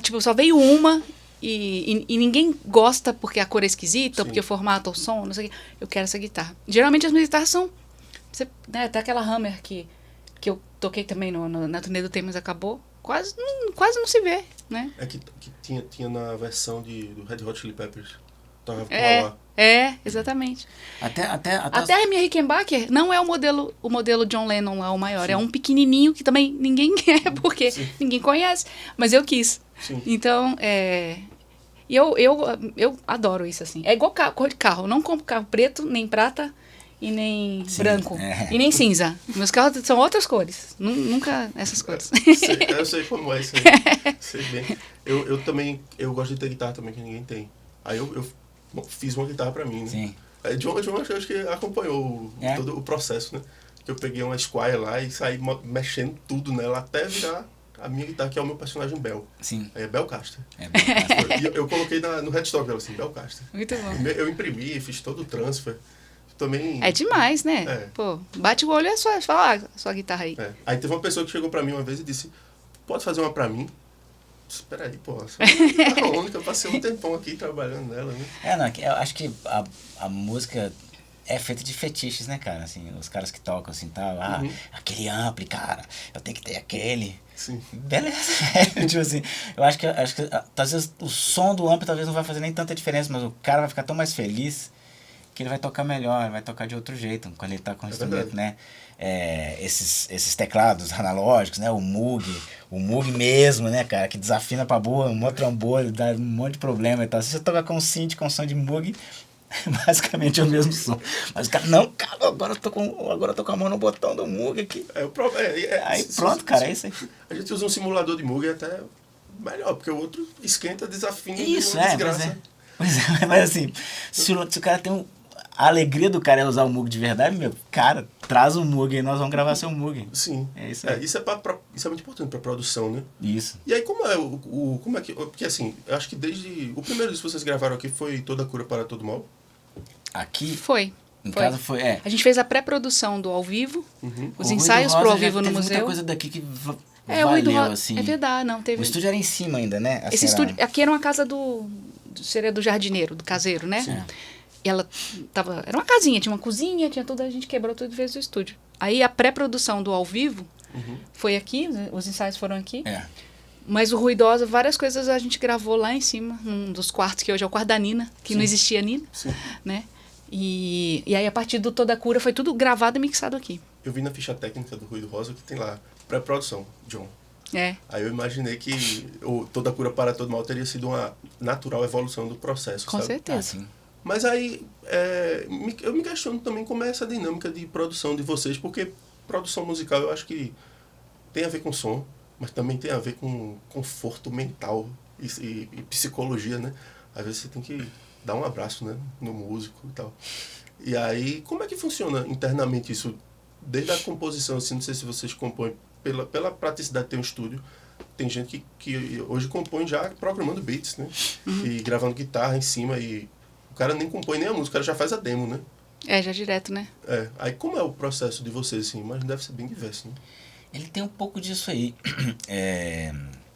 Tipo, só veio uma e ninguém gosta porque a cor é esquisita, ou porque o formato, o som, não sei o quê. Eu quero essa guitarra. Geralmente as minhas guitarras são... até aquela Hammer que eu toquei também na turnê do Tem, mas acabou, quase não se vê, né?
É que tinha na versão do Red Hot Chili Peppers. Tocava com lá.
Exatamente.
Até
a minha Rickenbacker não é o modelo John Lennon lá, o maior. Sim. É um pequenininho que também ninguém quer, porque ninguém conhece. Mas eu quis. Sim. Então, e eu adoro isso, assim. É igual cor de carro. Eu não compro carro preto, nem prata, e nem branco, e nem cinza. Meus carros são outras cores. Nunca essas cores.
Eu sei como é isso aí. Sei bem. Eu também, eu gosto de ter guitarra também que ninguém tem. Aí eu fiz uma guitarra pra mim, né? Sim. Aí John acho que acompanhou todo o processo, né? Que eu peguei uma Squire lá e saí mexendo tudo nela até virar a minha guitarra, que é o meu personagem Bel.
Sim.
Aí é Belcaster. E eu coloquei no headstock dela assim, Belcaster.
Muito bom.
Eu imprimi, fiz todo o transfer. Também...
É demais, né? Pô, bate o olho e fala a sua guitarra aí.
Aí teve uma pessoa que chegou pra mim uma vez e disse, pode fazer uma pra mim? Espera aí, pô, essa é a única, eu passei um tempão aqui trabalhando nela, né?
Eu acho que a música é feita de fetiches, né, cara? Assim, os caras que tocam assim, tal, aquele ampli, cara, eu tenho que ter aquele.
Sim.
Beleza, tipo assim, eu acho que às vezes o som do ampli talvez não vai fazer nem tanta diferença, mas o cara vai ficar tão mais feliz que ele vai tocar melhor, vai tocar de outro jeito quando ele tá com o instrumento, né? Esses teclados analógicos, né? O Moog mesmo, né, cara? Que desafina pra boa, um trambolho, dá um monte de problema e tal. Se você tocar com synth, com som de Moog, basicamente é o mesmo som. Mas o cara, não, cara, agora eu tô com a mão no botão do Moog aqui. Aí pronto, cara, é isso aí.
A gente usa um simulador de Moog até melhor, porque o outro esquenta, desafina
isso,
e desgraça.
Mas assim, se o cara tem a alegria do cara é usar o Moog de verdade, meu, cara, traz o Moog e nós vamos gravar seu Moog.
Sim.
É isso aí.
Isso é muito importante pra produção, né?
Isso.
E aí, como é que... Porque assim, eu acho que desde... O primeiro disco que vocês gravaram aqui foi Toda Cura para Todo Mal?
Aqui?
Foi.
Em casa foi,
A gente fez a pré-produção do ao vivo, os
O
ensaios
Ruído
pro ao
Rosa já
vivo no
teve
museu.
muita coisa daqui que
O Ruído
valeu,
Rosa,
assim.
é verdade, não teve.
O estúdio era em cima ainda, né? Assim,
Esse estúdio, aqui era uma casa seria do jardineiro, do caseiro, né?
Sim.
E ela era uma casinha, tinha uma cozinha, tinha tudo, a gente quebrou tudo e fez o estúdio. Aí a pré-produção do ao vivo foi aqui, os ensaios foram aqui. Mas o Ruidosa, várias coisas a gente gravou lá em cima, num dos quartos, que hoje é o quarto da Nina, que não existia Nina, né? E aí, a partir do Toda Cura, foi tudo gravado e mixado aqui.
Eu vi na ficha técnica do Ruído Rosa que tem lá, pré-produção, John. Aí eu imaginei que Toda Cura para Todo Mal teria sido uma natural evolução do processo,
Com
sabe?
certeza.
Mas aí, eu me questiono também como é essa dinâmica de produção de vocês, porque produção musical eu acho que tem a ver com som, mas também tem a ver com conforto mental e psicologia, né? Às vezes você tem que dar um abraço, né, no músico e tal. E aí, como é que funciona internamente isso? Desde a composição, assim, não sei se vocês compõem pela praticidade de ter um estúdio. Tem gente que hoje compõe já programando beats, né? E gravando guitarra em cima e o cara nem compõe nem a música, o cara já faz a demo, né?
Já direto, né?
Aí como é o processo de vocês, assim? Mas deve ser bem diverso, né?
Ele tem um pouco disso aí.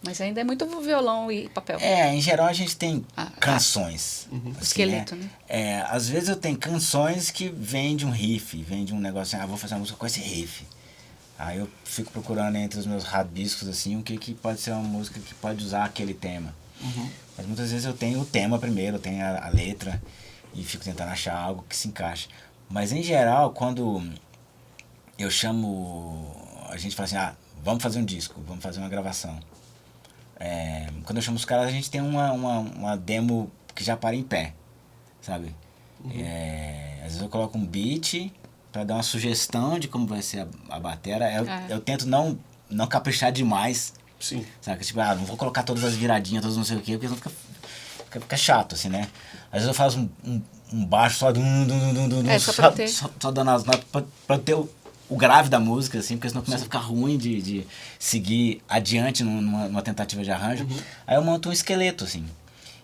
Mas ainda é muito violão e papel.
Em geral a gente tem canções.
O esqueleto, né?
Às vezes eu tenho canções que vêm de um riff, vem de um negócio assim, vou fazer uma música com esse riff. Aí eu fico procurando entre os meus rabiscos, assim, o que pode ser uma música que pode usar aquele tema. Mas muitas vezes eu tenho o tema primeiro, eu tenho a letra e fico tentando achar algo que se encaixe. Mas em geral, quando eu chamo, a gente fala assim, vamos fazer um disco, vamos fazer uma gravação. Quando eu chamo os caras, a gente tem uma demo que já para em pé, sabe? Às vezes eu coloco um beat para dar uma sugestão de como vai ser a batera. Eu tento não caprichar demais.
Sim.
Sabe? Tipo, não vou colocar todas as viradinhas, todas não sei o quê, porque senão fica chato, assim, né? Às vezes eu faço um baixo só só dando as notas pra ter o grave da música, assim, porque senão começa a ficar ruim de seguir adiante numa tentativa de arranjo. Aí eu monto um esqueleto, assim,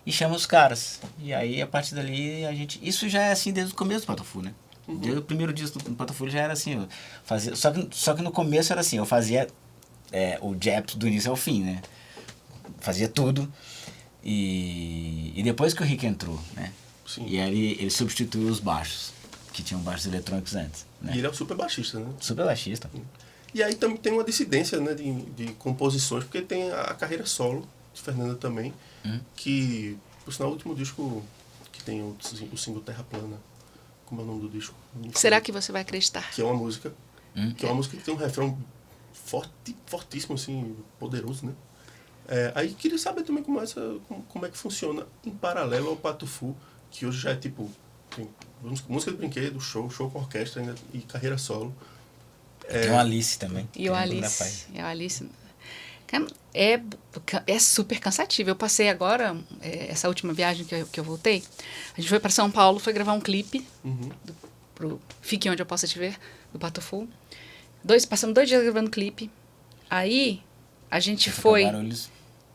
e chamo os caras. E aí, a partir dali, isso já é assim desde o começo do Patofu, né? Desde o primeiro disco do Patofu já era assim, só que no começo era assim, eu fazia o jab do início ao fim, né? Fazia tudo. E depois que o Rick entrou, né?
Sim.
E aí ele substituiu os baixos, que tinham baixos eletrônicos antes, né?
E ele é o super baixista, né?
Super baixista.
E aí também tem uma dissidência, né, de composições, porque tem a carreira solo de Fernanda também, que, por sinal, o último disco que tem o single Terra Plana, como é o nome do disco?
Será que você vai acreditar?
Que é uma música, que é uma música que tem um refrão fortíssimo, assim, poderoso, né? Aí queria saber também como é que funciona em paralelo ao Patofu, que hoje já é tipo, tem música de brinquedo, show com orquestra ainda, e carreira solo.
Tem o Alice também.
E o Alice. É super cansativo. Eu passei agora, essa última viagem que eu voltei, a gente foi para São Paulo, foi gravar um clipe pro Fique Onde Eu Possa Te Ver, do Patofu. Passamos 2 dias gravando clipe. Aí, a gente foi...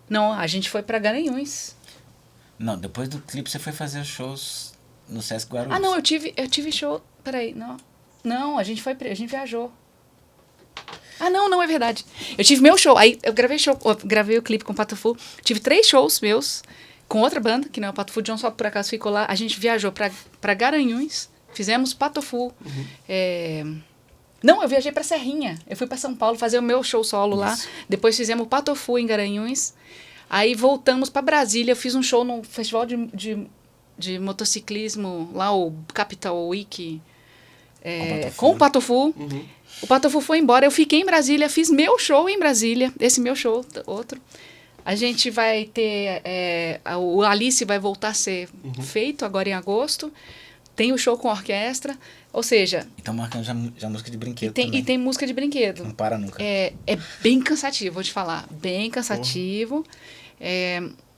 Não, a gente foi para Garanhuns.
Não, depois do clipe você foi fazer shows no Sesc Guarulhos.
Não, eu tive show... Peraí, não, a gente viajou. Não, é verdade. Eu tive meu show, aí eu gravei o clipe com o Patofu. Tive 3 shows meus com outra banda, que não é o Patofu. John só por acaso ficou lá. A gente viajou para Garanhuns, fizemos Patofu. Não, eu viajei para Serrinha. Eu fui para São Paulo fazer o meu show solo lá. Depois fizemos o Patofu em Garanhuns. Aí voltamos para Brasília. Eu fiz um show no festival de motociclismo, lá o Capital Week, com o Patofu. O Patofu foi embora, eu fiquei em Brasília, fiz meu show em Brasília, esse meu show, outro. A gente vai ter, o Alice vai voltar a ser feito agora em agosto, tem o show com a orquestra, ou seja...
Então marcando já música de brinquedo
E tem música de brinquedo.
Não para nunca.
É bem cansativo, vou te falar, bem cansativo,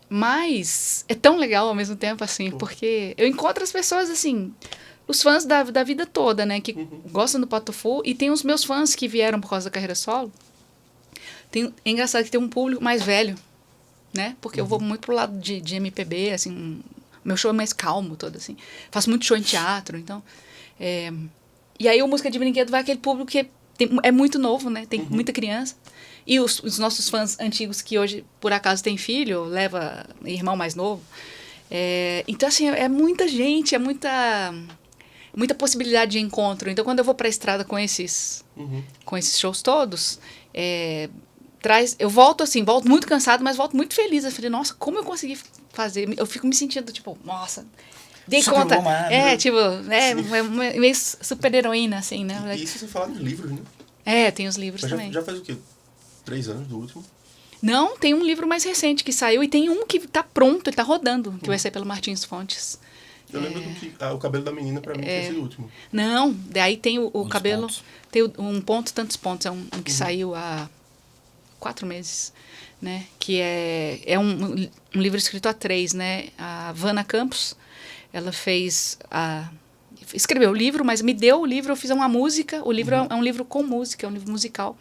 mas é tão legal ao mesmo tempo, assim, porque eu encontro as pessoas, assim... Os fãs da vida toda, né? Que gostam do Patofu. E tem os meus fãs que vieram por causa da carreira solo. É engraçado que tem um público mais velho, né? Porque eu vou muito pro lado de MPB, assim. Meu show é mais calmo todo, assim. Faço muito show em teatro, então... E aí o Música de Brinquedo vai aquele público que é muito novo, né? Tem muita criança. E os nossos fãs antigos que hoje, por acaso, têm filho, leva irmão mais novo. Então, assim, é muita gente, é muita possibilidade de encontro. Então, quando eu vou para a estrada com esses shows todos, eu volto assim, volto muito cansado, mas volto muito feliz. Eu falei, nossa, como eu consegui fazer? Eu fico me sentindo, tipo, nossa, dei
super
conta.
humano.
Meio super heroína, assim, né?
E isso você fala nos livros, né?
Tem os livros
Mas
também.
já faz o quê? 3 anos do último?
Não, tem um livro mais recente que saiu e tem um que tá pronto, ele tá rodando, que vai sair pelo Martins Fontes.
Eu lembro do que o cabelo da menina pra mim tinha sido o último.
Não, daí tem o cabelo,
pontos.
tem um ponto, tantos pontos, é um que saiu há 4 meses, né? Que é um livro escrito há 3, né? A Vana Campos, ela escreveu o livro, mas me deu o livro, eu fiz uma música, o livro é um livro com música, é um livro musical.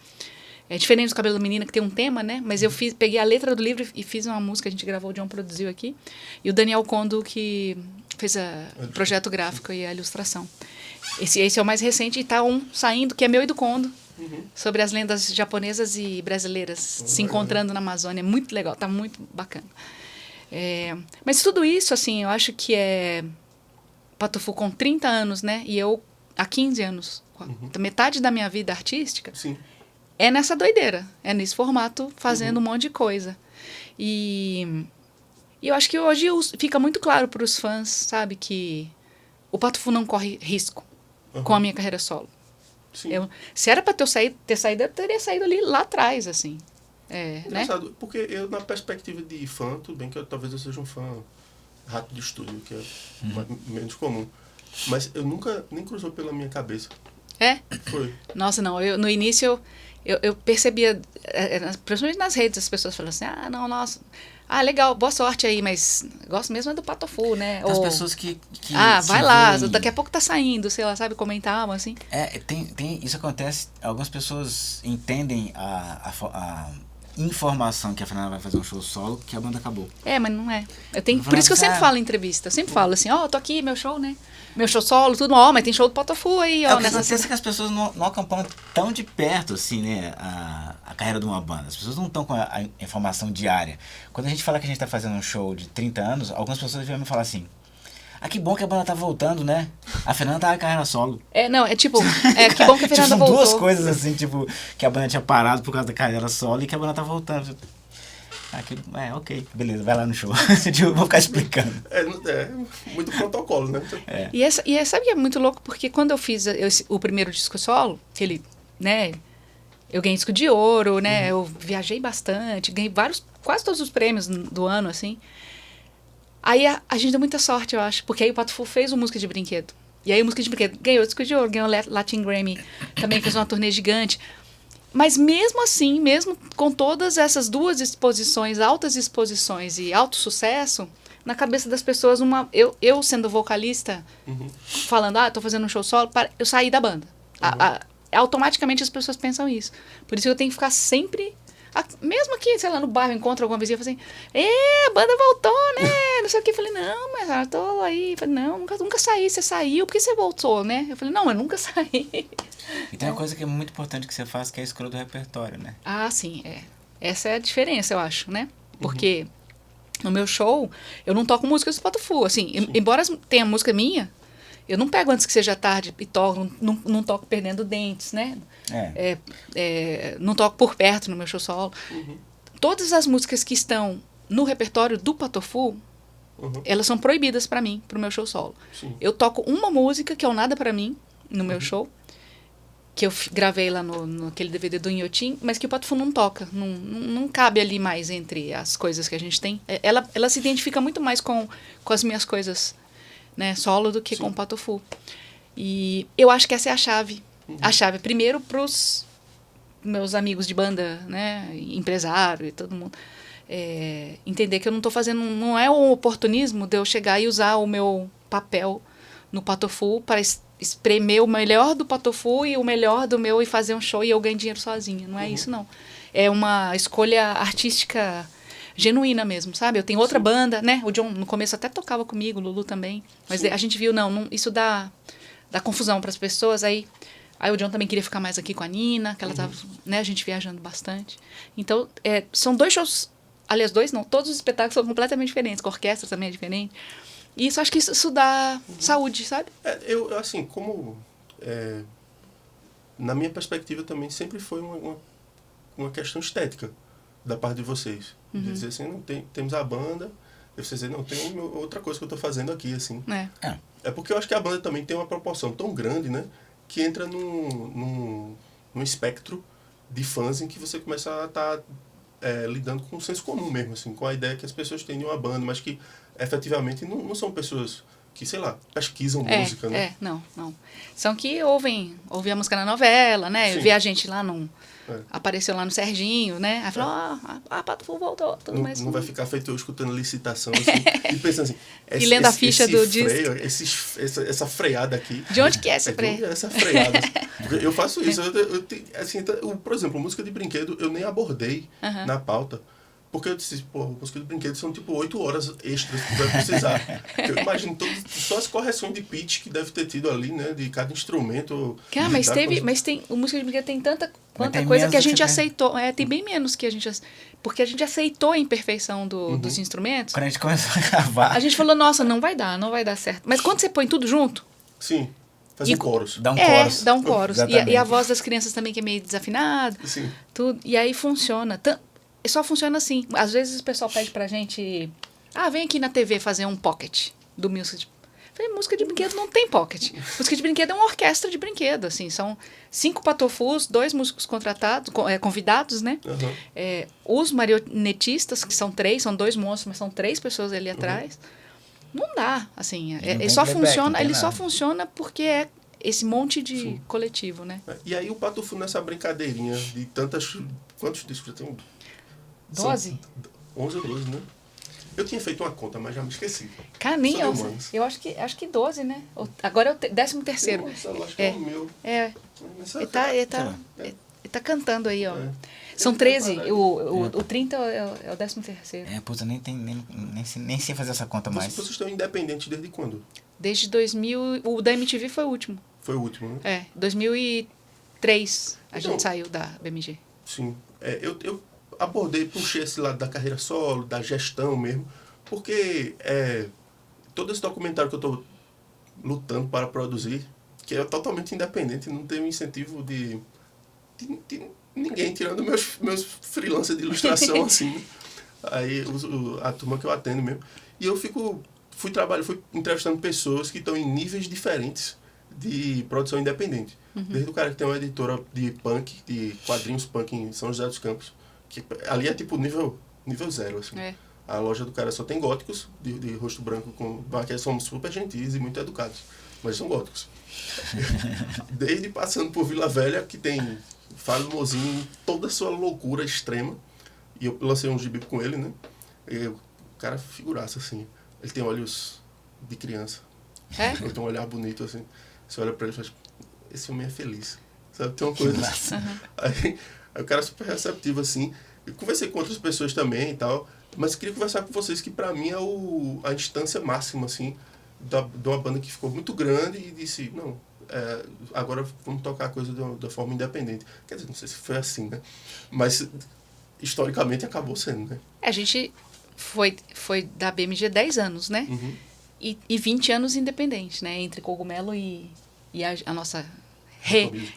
É diferente do Cabelo da Menina, que tem um tema, né? Mas eu peguei a letra do livro e fiz uma música, a gente gravou, o John produziu aqui. E o Daniel Kondo, que fez o projeto gráfico e a ilustração. Esse é o mais recente e tá saindo, que é meu e do Kondo, sobre as lendas japonesas e brasileiras se encontrando na Amazônia. É muito legal, tá muito bacana. Mas tudo isso, assim, eu acho que Patufu com 30 anos, né? E eu há 15 anos. Metade da minha vida artística...
Sim.
É nessa doideira, é nesse formato, fazendo um monte de coisa. E eu acho que hoje fica muito claro para os fãs, sabe, que o Patufu não corre risco com a minha carreira solo.
Sim.
Se era para ter saído, eu teria saído lá atrás, assim.
Engraçado,
né?
porque eu, na perspectiva de fã, tudo bem que talvez eu seja um fã rato de estúdio, que é menos comum. Mas eu nunca nem cruzou pela minha cabeça. Foi.
Nossa, não. No início, eu percebia, principalmente nas redes, as pessoas falando assim, nossa, legal, boa sorte aí, mas gosto mesmo do Patufu, né?
As pessoas que
vai lá, daqui a pouco tá saindo, sei lá, sabe, comentavam, assim.
Isso acontece, algumas pessoas entendem a informação que a Fernanda vai fazer um show solo, que a banda acabou.
Mas não é. Por isso que eu sempre falo em entrevista, eu sempre falo assim, tô aqui, meu show, né? Meu show solo, tudo, mas tem show do Patufu aí,
nessa que as pessoas não acompanham tão de perto, assim, né, a carreira de uma banda. As pessoas não estão com a informação diária. Quando a gente fala que a gente tá fazendo um show de 30 anos, algumas pessoas vêm me falar assim, que bom que a banda tá voltando, né? A Fernanda tá em carreira solo.
Que bom que a Fernanda voltou.
Duas coisas, assim, tipo, que a banda tinha parado por causa da carreira solo e que a banda tá voltando. Ok, beleza, vai lá no show. Vou ficar explicando.
Muito protocolo, né?
Sabe que é muito louco? Porque quando eu fiz o primeiro disco solo, que ele, né, eu ganhei disco de ouro, né, eu viajei bastante, ganhei quase todos os prêmios do ano, assim. Aí a gente deu muita sorte, eu acho, porque aí o Patufu fez o Música de Brinquedo. E aí o Música de Brinquedo ganhou disco de ouro, ganhou Latin Grammy, também fez uma turnê gigante. Mas mesmo assim, mesmo com todas essas duas exposições, altas exposições e alto sucesso, na cabeça das pessoas, eu sendo vocalista, falando, tô fazendo um show solo, eu saí da banda. Automaticamente as pessoas pensam isso. Por isso eu tenho que ficar sempre... Mesmo aqui, sei lá, no bairro, encontro alguma vizinha, eu falo assim, a banda voltou, né? Não sei o que. Eu falei, não, mas eu tô aí. Eu falei, não, nunca saí, você saiu, por que você voltou, né? Eu falei, não, eu nunca saí.
E tem uma coisa que é muito importante que você faz, que é a escolha do repertório, né?
Sim, Essa é a diferença, eu acho, né? Porque no meu show, eu não toco músicas do Patufu, assim, embora tenha música minha, eu não pego antes que seja tarde e toco, não toco perdendo dentes, né? Não toco por perto no meu show solo. Todas as músicas que estão no repertório do Patufu, elas são proibidas para mim, pro meu show solo.
Sim.
Eu toco uma música que é o Nada Pra Mim, no meu show, que eu gravei lá naquele DVD do Inhotim, mas que o Patufu não toca, não cabe ali mais entre as coisas que a gente tem. Ela se identifica muito mais com as minhas coisas, né, solo, do que com o Patufu. E eu acho que essa é a chave. A chave, primeiro, pros meus amigos de banda, né, empresário e todo mundo, entender que eu não estou fazendo, não é um oportunismo de eu chegar e usar o meu papel no Patufu para espremer o melhor do Patufu e o melhor do meu e fazer um show e eu ganho dinheiro sozinha. Não é isso, não. É uma escolha artística genuína mesmo, sabe? Eu tenho outra banda, né? O John no começo até tocava comigo, o Lulu também. Mas a gente viu, não, isso dá dar confusão para as pessoas. Aí o John também queria ficar mais aqui com a Nina, que ela tava, né, a gente viajando bastante. Então, são 2 shows, aliás, 2 não, todos os espetáculos são completamente diferentes, com a orquestra também é diferente. E isso, acho que isso dá saúde, sabe?
Eu, assim, na minha perspectiva também sempre foi uma questão estética da parte de vocês. De dizer assim, não temos a banda, e vocês dizem, não, tem outra coisa que eu estou fazendo aqui, assim. É porque eu acho que a banda também tem uma proporção tão grande, né, que entra num espectro de fãs em que você começa a estar lidando com o senso comum mesmo, assim, com a ideia que as pessoas têm de uma banda, mas que efetivamente não são pessoas que, sei lá, pesquisam música, né?
Não. São que ouvem a música na novela, né?
Sim.
Vê a gente lá apareceu lá no Serginho, né? Aí falou, Pato Fu voltou, tudo mais.
Não vai ficar feito eu escutando licitação, assim, e pensando assim...
E lendo a ficha do
freio, essa freada aqui...
De onde que é esse freio?
De onde é essa freada? Porque eu faço isso. Assim, por exemplo, música de brinquedo, eu nem abordei na pauta. Porque eu disse, música de brinquedo são tipo 8 horas extras que vai precisar. Eu imagino só as correções de pitch que deve ter tido ali, né? De cada instrumento.
Cara, mas tem. O música de brinquedo tem tanta coisa que a gente aceitou. Tem bem menos que a gente. Porque a gente aceitou a imperfeição dos instrumentos.
Quando a gente começou a gravar.
A gente falou, nossa, não vai dar certo. Mas quando você põe tudo junto.
Sim. Faz um chorus.
Dá um chorus.
Dá um chorus. E a voz das crianças também, que é meio desafinada.
Sim.
Tudo. E aí funciona. Só funciona assim. Às vezes o pessoal pede pra gente... vem aqui na TV fazer um pocket do música. Falei, música de brinquedo não tem pocket. Música de brinquedo é uma orquestra de brinquedo, assim. São 5 patofus, 2 músicos contratados, convidados, né? Os marionetistas, que são 3, são 2 monstros, mas são 3 pessoas ali atrás. Não dá, assim. Ele só funciona porque é esse monte de coletivo, né?
E aí o Pato Fu nessa brincadeirinha de tantas... Quantos discos tem?
12?
11 ou 12, né? Eu tinha feito uma conta, mas já me esqueci.
Cara, nem eu acho que 12, né? Agora é o 13º.
Nossa, eu acho que é o meu.
Ele tá cantando aí, ó. São 13, o 30 é o 13º.
Puta, nem sei fazer essa conta mais.
Vocês estão independentes desde quando?
Desde 2000, o da MTV foi o último.
Foi o último, né?
2003 a gente saiu da BMG.
Sim. Eu puxei esse lado da carreira solo, da gestão mesmo, porque todo esse documentário que eu estou lutando para produzir, que é totalmente independente, não tem um incentivo de ninguém, tirando meus freelancers de ilustração, assim, né? Aí a turma que eu atendo mesmo. E eu fui entrevistando pessoas que estão em níveis diferentes de produção independente. Desde o cara que tem uma editora de punk, de quadrinhos punk em São José dos Campos, que ali é tipo nível 0, assim. A loja do cara só tem góticos de rosto branco, que são super gentis e muito educados, mas são góticos. Desde passando por Vila Velha, que tem Fábio Mozinho, toda a sua loucura extrema, e eu lancei um gibi com ele, né? E o cara figuraça, assim. Ele tem olhos de criança. Ele tem um olhar bonito, assim. Você olha pra ele e fala, esse homem é feliz. Sabe? Tem uma coisa assim. Aí o cara é super receptivo, assim. Eu conversei com outras pessoas também e tal, mas queria conversar com vocês que pra mim é a instância máxima, assim, de uma banda que ficou muito grande e disse, não, agora vamos tocar a coisa da forma independente. Quer dizer, não sei se foi assim, né? Mas historicamente acabou sendo, né?
A gente foi da BMG 10 anos, né? E 20 anos independente, né? Entre Cogumelo e a nossa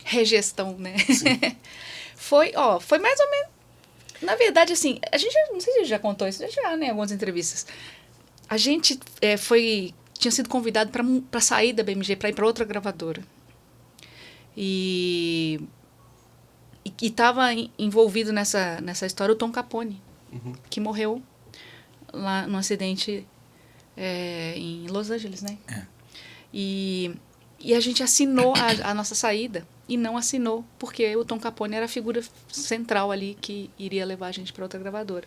regestão, né? Foi mais ou menos... Na verdade, assim, a gente, não sei se a gente já contou isso, já, né, em algumas entrevistas. A gente tinha sido convidado para sair da BMG, para ir para outra gravadora. E estava envolvido nessa história o Tom Capone, que morreu lá num acidente em Los Angeles, né? E a gente assinou a nossa saída. E não assinou, porque o Tom Capone era a figura central ali que iria levar a gente para outra gravadora.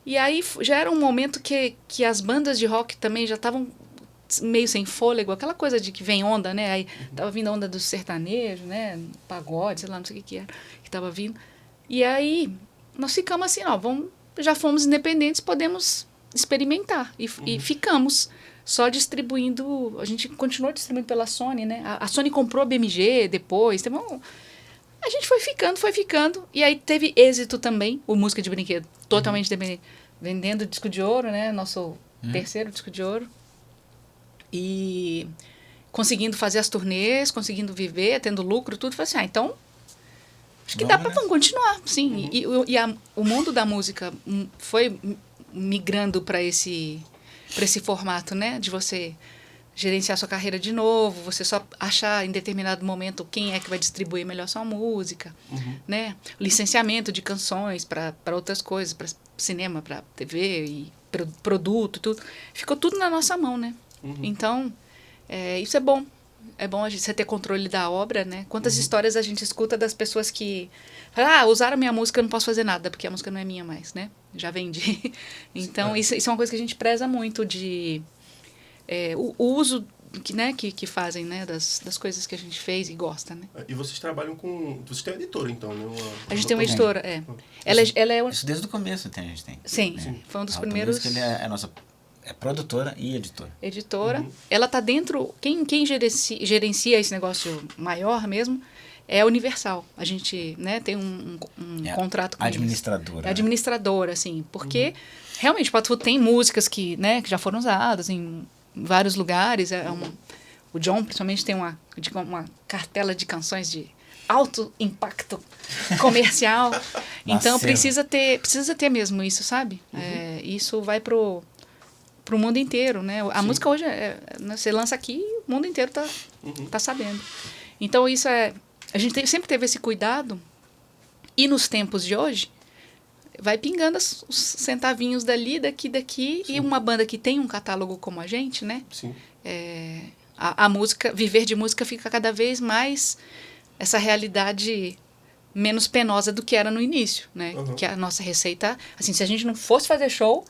E aí já era um momento que as bandas de rock também já estavam meio sem fôlego, aquela coisa de que vem onda, né? Aí tava vindo a onda do sertanejo, né? Pagode, sei lá, não sei o que era, que tava vindo. E aí nós ficamos assim, já fomos independentes, podemos experimentar. E ficamos só distribuindo, a gente continuou distribuindo pela Sony, né? A Sony comprou a BMG depois, a gente foi ficando, e aí teve êxito também, o Música de Brinquedo, totalmente dependente, vendendo disco de ouro, né? Nosso terceiro disco de ouro, e conseguindo fazer as turnês, conseguindo viver, tendo lucro, tudo, falei assim, então, acho que vamos continuar, sim, e o mundo da música foi migrando para esse formato, né, de você gerenciar sua carreira de novo, você só achar em determinado momento quem é que vai distribuir melhor sua música, né? Licenciamento de canções para outras coisas, para cinema, para TV e produto, tudo. Ficou tudo na nossa mão, né? Então, isso é bom. É bom você ter controle da obra, né? Quantas histórias a gente escuta das pessoas que falam, usaram minha música, eu não posso fazer nada, porque a música não é minha mais, né? Já vendi. Então, isso é uma coisa que a gente preza muito de... o uso que fazem, né, das coisas que a gente fez e gosta, né?
E vocês trabalham com... Vocês têm uma editora, então, né?
A gente tem uma editora, Ela é...
Isso desde o começo a gente tem.
Sim. Foi um dos primeiros...
Ele é a nossa produtora e editora.
Editora. Ela está dentro... Quem gerencia esse negócio maior mesmo é a Universal. A gente, né, tem um contrato com
administradora.
É administradora, assim. Porque, realmente, Pato Fu tem músicas que já foram usadas em vários lugares. O John, principalmente, tem uma cartela de canções de alto impacto comercial. Então, precisa ter mesmo isso, sabe? Isso vai pro mundo inteiro, né? A música hoje, você lança aqui e o mundo inteiro tá sabendo. Então, isso a gente sempre teve esse cuidado, e nos tempos de hoje, vai pingando os centavinhos daqui, e uma banda que tem um catálogo como a gente, né?
Sim.
A música, viver de música fica cada vez mais essa realidade menos penosa do que era no início, né? Que a nossa receita, assim, se a gente não fosse fazer show,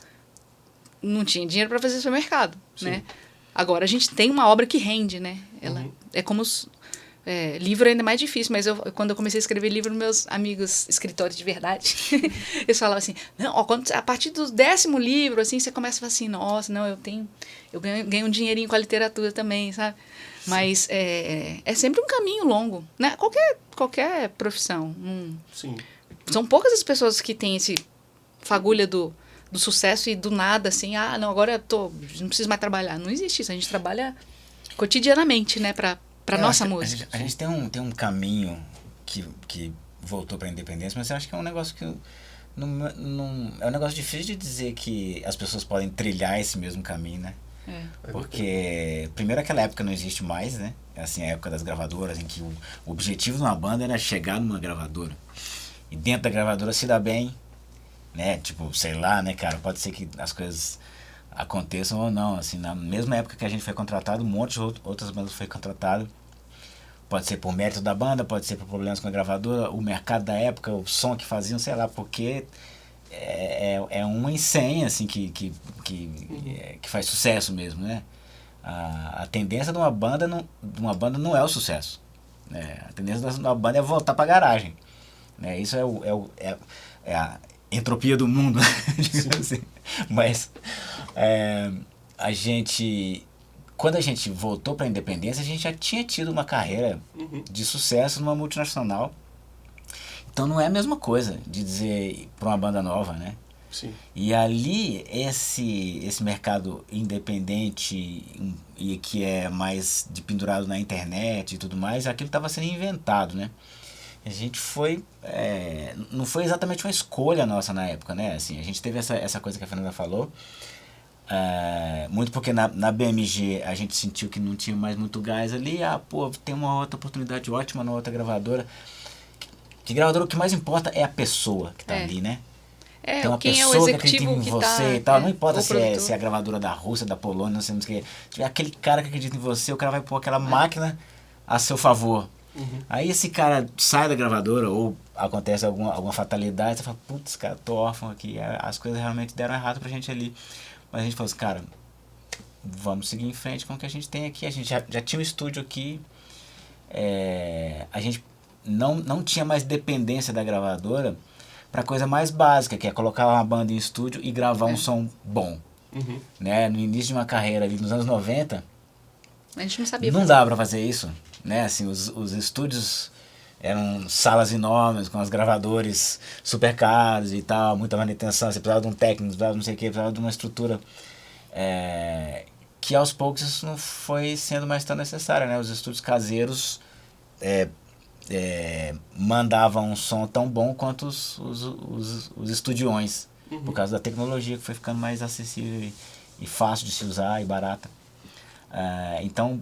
não tinha dinheiro para fazer supermercado, né? Agora a gente tem uma obra que rende, né? Ela é como livro é ainda mais difícil, mas quando eu comecei a escrever livro, meus amigos escritores de verdade, eles falavam assim, não, a partir do 10º livro, assim, você começa a falar assim, nossa, não, eu ganho um dinheirinho com a literatura também, sabe? Mas é sempre um caminho longo, né? Qualquer profissão.
Sim.
São poucas as pessoas que têm esse fagulha do sucesso e do nada, assim, não, agora não preciso mais trabalhar. Não existe isso, a gente trabalha cotidianamente, né, para nossa música.
A gente tem um caminho que voltou para a independência, mas eu acho que é um negócio que não é um negócio difícil de dizer que as pessoas podem trilhar esse mesmo caminho, né? Porque primeiro aquela época não existe mais, né? Assim, a época das gravadoras, em que o objetivo de uma banda era chegar numa gravadora e dentro da gravadora se dar bem, né? Tipo, sei lá, né, cara? Pode ser que as coisas aconteçam ou não, assim, na mesma época que a gente foi contratado, um monte de outras bandas foi contratado. Pode ser por mérito da banda, pode ser por problemas com a gravadora, o mercado da época, o som que faziam, sei lá, porque é uma em 100, assim, que faz sucesso mesmo, né? A tendência de uma banda não é o sucesso, né? A tendência de uma banda é voltar pra garagem, né? Isso é a entropia do mundo, digamos assim. Mas quando a gente voltou para a independência, a gente já tinha tido uma carreira de sucesso numa multinacional. Então não é a mesma coisa de dizer para uma banda nova, né?
Sim.
E ali, esse mercado independente e que é mais pendurado na internet e tudo mais, aquilo estava sendo inventado, né? A gente não foi exatamente uma escolha nossa na época, né? Assim, a gente teve essa coisa que a Fernanda falou, muito porque na BMG a gente sentiu que não tinha mais muito gás ali. Tem uma outra oportunidade ótima na outra gravadora. Que gravadora, o que mais importa é a pessoa que tá ali, né? Tem uma pessoa que acredita em você e tal. Não importa se é a gravadora da Rússia, da Polônia, não sei o que. Tiver aquele cara que acredita em você, o cara vai pôr aquela máquina a seu favor. Aí esse cara sai da gravadora ou acontece alguma fatalidade, você fala, putz, cara, tô órfão aqui, as coisas realmente deram errado pra gente ali. Mas a gente falou assim, cara, vamos seguir em frente com o que a gente tem aqui. A gente já tinha um estúdio aqui, a gente não tinha mais dependência da gravadora pra coisa mais básica, que é colocar uma banda em estúdio e gravar um som bom. né? No início de uma carreira ali nos anos 90,
A gente não sabia
não
fazer.
dava para fazer isso, né? Assim, os estúdios eram salas enormes, com os gravadores super caros e tal, muita manutenção, você precisava de um técnico, precisava de não sei o que, precisava de uma estrutura que aos poucos isso não foi sendo mais tão necessário, né? Os estúdios caseiros mandavam um som tão bom quanto os estudiões, por causa da tecnologia que foi ficando mais acessível e fácil de se usar e barata. Então,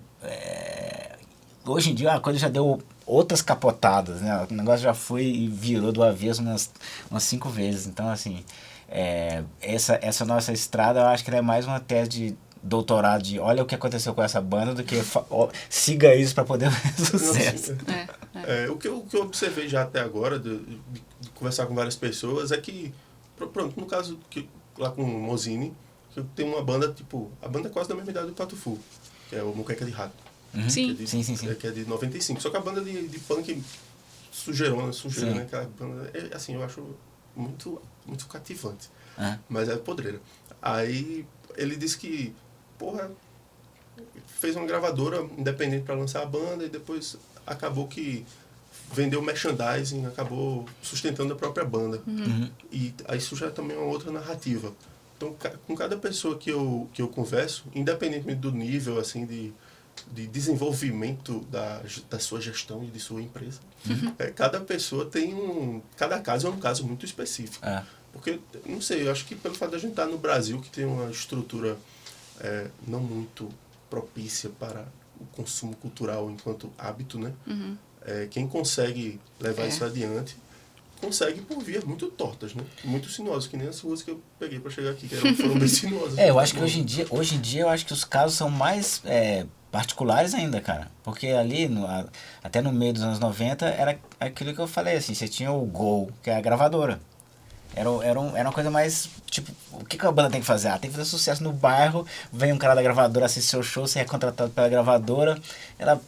hoje em dia a coisa já deu outras capotadas, né? O negócio já foi e virou do avesso umas 5 vezes. Então, assim, essa nossa estrada, eu acho que ela é mais uma tese de doutorado de olha o que aconteceu com essa banda do que siga isso para poder fazer sucesso.
O que eu observei já até agora, de conversar com várias pessoas, é que, pronto, no caso lá com o Mozini, que tem uma banda, tipo, a banda é quase da mesma idade do Patufu, que é o Muqueca de Rato.
Sim.
Sim.
Que é de 95. Só que a banda de punk sujeirona,
Sim.
né? Aquela banda, assim, eu acho muito, muito cativante.
Ah.
Mas é podreira. Aí ele disse que, porra, fez uma gravadora independente para lançar a banda e depois acabou que vendeu merchandising, acabou sustentando a própria banda. E aí isso já é também uma outra narrativa. Então, com cada pessoa que eu converso, independentemente do nível assim de desenvolvimento da sua gestão e de sua empresa, cada pessoa tem cada caso é um caso muito específico. Porque, não sei, eu acho que pelo fato de a gente estar no Brasil, que tem uma estrutura não muito propícia para o consumo cultural enquanto hábito, né? Quem consegue levar isso adiante consegue por vias muito tortas, né? Muito sinuosas, que nem as ruas que eu peguei para chegar aqui, que foram bem sinuosas.
Eu acho que hoje em dia eu acho que os casos são mais particulares ainda, cara. Porque ali, até no meio dos anos 90, era aquilo que eu falei, assim, você tinha o Gol, que é a gravadora. Era uma coisa mais, tipo, o que a banda tem que fazer? Tem que fazer sucesso no bairro, vem um cara da gravadora assistir seu show, você é contratado pela gravadora, ela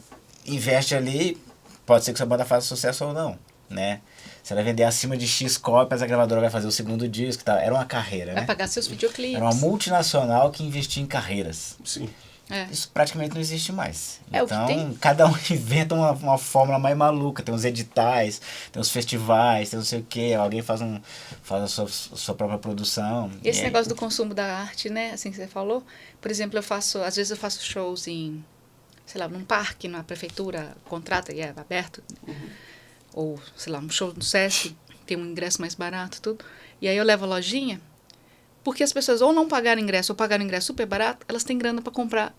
investe ali, pode ser que sua banda faça sucesso ou não, né? Se ela vender acima de X cópias, a gravadora vai fazer o segundo disco, tá? Era uma carreira, né?
Vai pagar seus videoclipes.
Era uma multinacional que investia em carreiras.
Sim.
Isso praticamente não existe mais.
O que
Então,
tem.
cada um inventa uma fórmula mais maluca. Tem os editais, tem os festivais, tem não sei o quê. Alguém faz a sua própria produção.
E esse negócio do consumo da arte, né? Assim que você falou. Por exemplo, às vezes eu faço shows em, sei lá, num parque, na prefeitura, contrata e é aberto. Ou, sei lá, um show no Sesc, tem um ingresso mais barato, tudo. E aí eu levo a lojinha, porque as pessoas ou não pagaram ingresso ou pagaram ingresso super barato, elas têm grana para comprar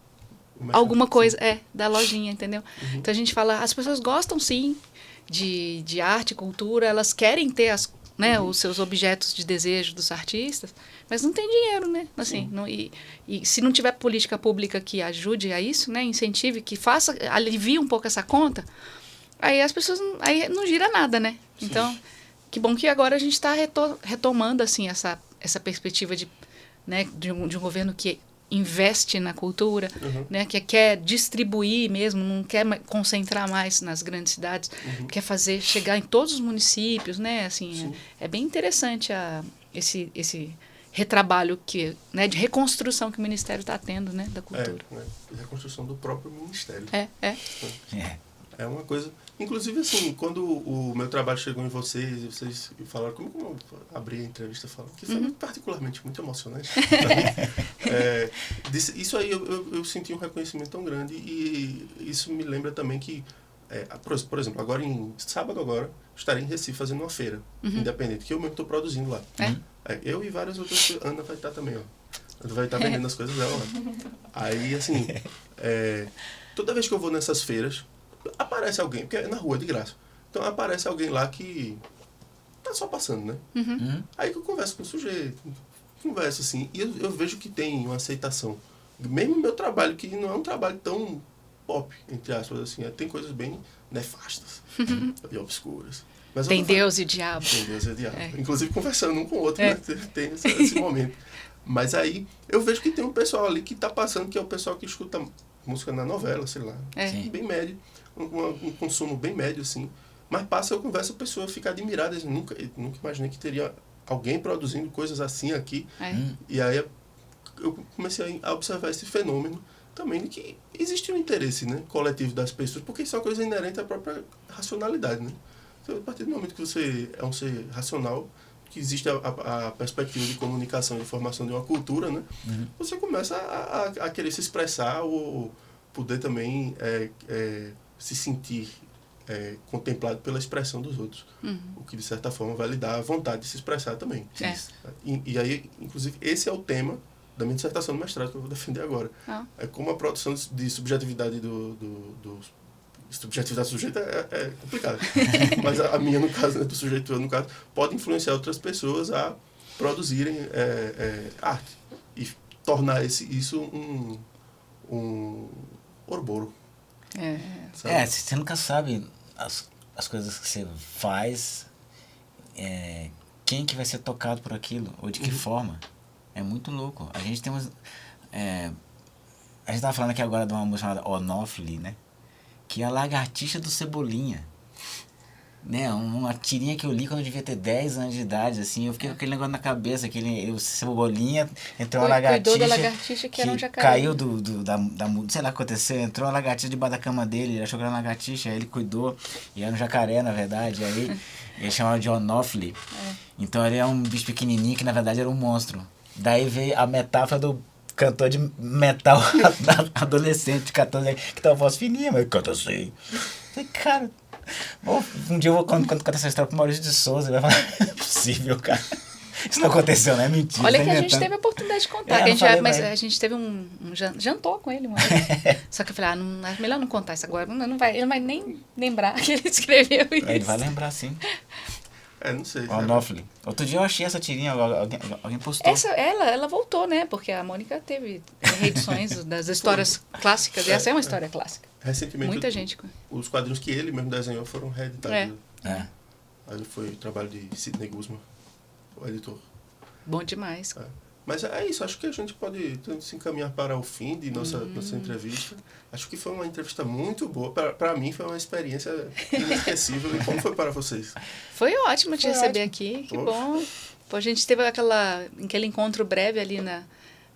alguma coisa da lojinha, entendeu? Então a gente fala, as pessoas gostam sim de arte, cultura, elas querem ter os seus objetos de desejo dos artistas, mas não tem dinheiro, né? Assim, e se não tiver política pública que ajude a isso, né? Incentive, que alivie um pouco essa conta, aí as pessoas aí não gira nada, né? Sim. Então, que bom que agora a gente está retomando assim essa perspectiva de um governo que investe na cultura, né? Que quer distribuir mesmo, não quer concentrar mais nas grandes cidades, quer chegar em todos os municípios, né? Assim, é bem interessante esse retrabalho de reconstrução que o Ministério está tendo, né, da cultura.
Reconstrução do próprio Ministério. É uma coisa... Inclusive, assim, quando o meu trabalho chegou em vocês falaram, como eu abri a entrevista falando, que foi particularmente muito emocionante. Isso aí eu senti um reconhecimento tão grande e isso me lembra também que, por exemplo, agora em sábado estarei em Recife fazendo uma feira independente, que eu mesmo estou produzindo lá. Eu e várias outras pessoas. Ana vai estar também, ó. Ana vai estar vendendo as coisas dela lá. Aí, assim, toda vez que eu vou nessas feiras, aparece alguém, porque é na rua, de graça. Então aparece alguém lá que tá só passando, né? Aí que eu converso com o sujeito, converso assim, e eu vejo que tem uma aceitação. Mesmo o meu trabalho, que não é um trabalho tão pop, entre aspas, assim, tem coisas bem nefastas e obscuras. Mas
tem Deus e o diabo.
Tem Deus e o diabo. Inclusive conversando um com o outro, né? Tem esse momento. Mas aí eu vejo que tem um pessoal ali que tá passando, que é o pessoal que escuta música na novela, sei lá. Bem médio. Um consumo bem médio, assim. Mas passa, eu converso, a pessoa fica admirada. Nunca imaginei que teria alguém produzindo coisas assim aqui. E aí eu comecei a observar esse fenômeno também de que existe um interesse, né, coletivo das pessoas, porque isso é uma coisa inerente à própria racionalidade, né? Então, a partir do momento que você é um ser racional, que existe a perspectiva de comunicação e de formação de uma cultura, né? Você começa a querer se expressar ou poder também se sentir contemplado pela expressão dos outros. O que, de certa forma, vai lhe dar a vontade de se expressar também. E aí, inclusive, esse é o tema da minha dissertação do mestrado que eu vou defender agora. É como a produção de subjetividade subjetividade do sujeito é complicado. Mas a minha, no caso, né, do sujeito, no caso, pode influenciar outras pessoas a produzirem arte e tornar isso um orboro.
Você nunca sabe as coisas que você faz, quem que vai ser tocado por aquilo, ou de que forma. É muito louco. A gente tem umas... a gente tava falando aqui agora de uma música chamada Onofre, né? Que é a lagartixa do Cebolinha. Né? Uma tirinha que eu li quando eu devia ter 10 anos de idade, assim. Eu fiquei com aquele negócio na cabeça, o Cebolinha, entrou uma lagartixa...
Cuidou da lagartixa que era um jacaré.
Caiu sei lá o que aconteceu, entrou uma lagartixa debaixo da cama dele, ele achou que era uma lagartixa, aí ele cuidou, e era um jacaré, na verdade, aí ele chamava de Onofre. Então ele é um bicho pequenininho que, na verdade, era um monstro. Daí veio a metáfora do cantor de metal adolescente de 14 anos, que tem uma voz fininha, mas canta assim. Cara, um dia eu vou contar essa história pro Maurício de Souza, ele vai falar, não é possível, cara. Isso não aconteceu, não é mentira.
Olha que a gente teve a oportunidade de contar. A gente teve jantou com ele uma vez. Só que eu falei, é melhor não contar isso agora. Ele não vai nem lembrar que ele escreveu isso.
Ele vai lembrar, sim.
Não sei.
Onofre. Outro dia eu achei essa tirinha, alguém postou.
Ela voltou, né? Porque a Mônica teve reedições das histórias clássicas. E essa é uma história clássica.
Recentemente,
muita gente.
Os quadrinhos que ele mesmo desenhou foram reeditados. Aí foi o trabalho de Sidney Guzman, o editor.
Bom demais.
Mas é isso, acho que a gente pode se encaminhar para o fim de nossa entrevista. Acho que foi uma entrevista muito boa. Para mim foi uma experiência inesquecível. E como foi para vocês?
Foi ótimo te receber aqui, que bom. Pô, a gente teve aquele encontro breve ali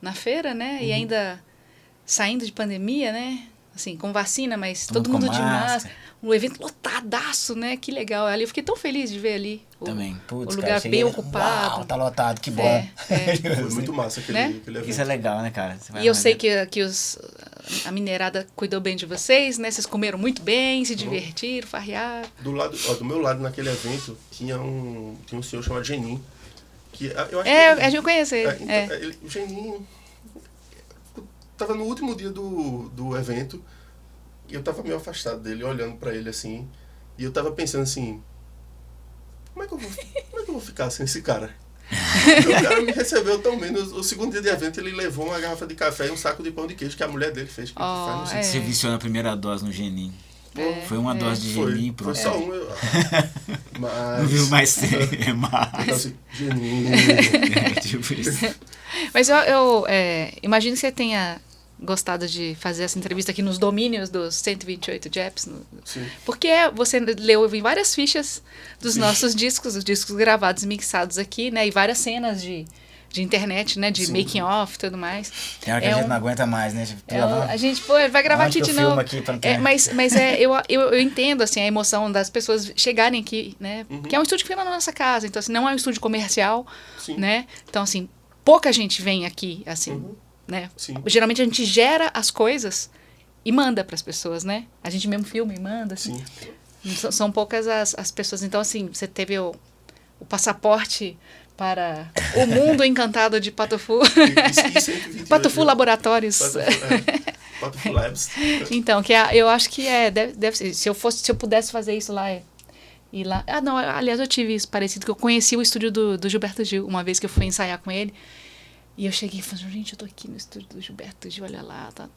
na feira, né? E ainda saindo de pandemia, né? Assim, com vacina, mas todo mundo de máscara. Um evento lotadaço, né? Que legal. Ali eu fiquei tão feliz de ver ali.
Também. Putz,
o lugar bem ocupado.
Uau, tá lotado, que bom.
Foi muito massa aquele evento.
Isso é legal, né, cara?
E eu sei que a mineirada cuidou bem de vocês, né? Vocês comeram muito bem, se divertiram, farrearam.
Do meu lado, naquele evento, tinha um senhor chamado Genin. Que eu acho
eu conheço ele.
O Genin tava no último dia do evento e eu tava meio afastado dele, olhando pra ele assim, e eu tava pensando assim, como é que eu vou ficar sem esse cara? O cara me recebeu tão bem. No segundo dia de evento, ele levou uma garrafa de café e um saco de pão de queijo que a mulher dele fez.
Você viciou na primeira dose no Genin. Foi uma dose de Genin, pronto.
Foi só uma. Mas...
Não viu mais ser,
Então, assim, Genin.
Tipo isso.
Mas eu imagino que você tenha gostado de fazer essa entrevista aqui nos domínios dos 128 Japs.
Sim.
Porque você leu em várias fichas dos nossos discos, os discos gravados e mixados aqui, né? E várias cenas de internet, né? De making off e tudo mais.
Tem hora que a gente não aguenta mais, né?
A gente vai gravar aqui de novo. Mas eu entendo assim, a emoção das pessoas chegarem aqui, né? Que é um estúdio que fica na nossa casa, então assim, não é um estúdio comercial, né? Então assim, pouca gente vem aqui, assim, né? Geralmente a gente gera as coisas e manda para as pessoas, né? A gente mesmo filma e manda, assim. São poucas as pessoas. Então assim, você teve o passaporte para o mundo encantado de Patofu. Patofu Laboratórios.
Patofu Labs.
Então, eu acho que deve ser. Se eu pudesse fazer isso lá, ir lá. Não, aliás, eu tive isso parecido, que eu conheci o estúdio do Gilberto Gil, uma vez que eu fui ensaiar com ele. E eu cheguei e falei, gente, eu tô aqui no estúdio do Gilberto Gil, olha lá, tá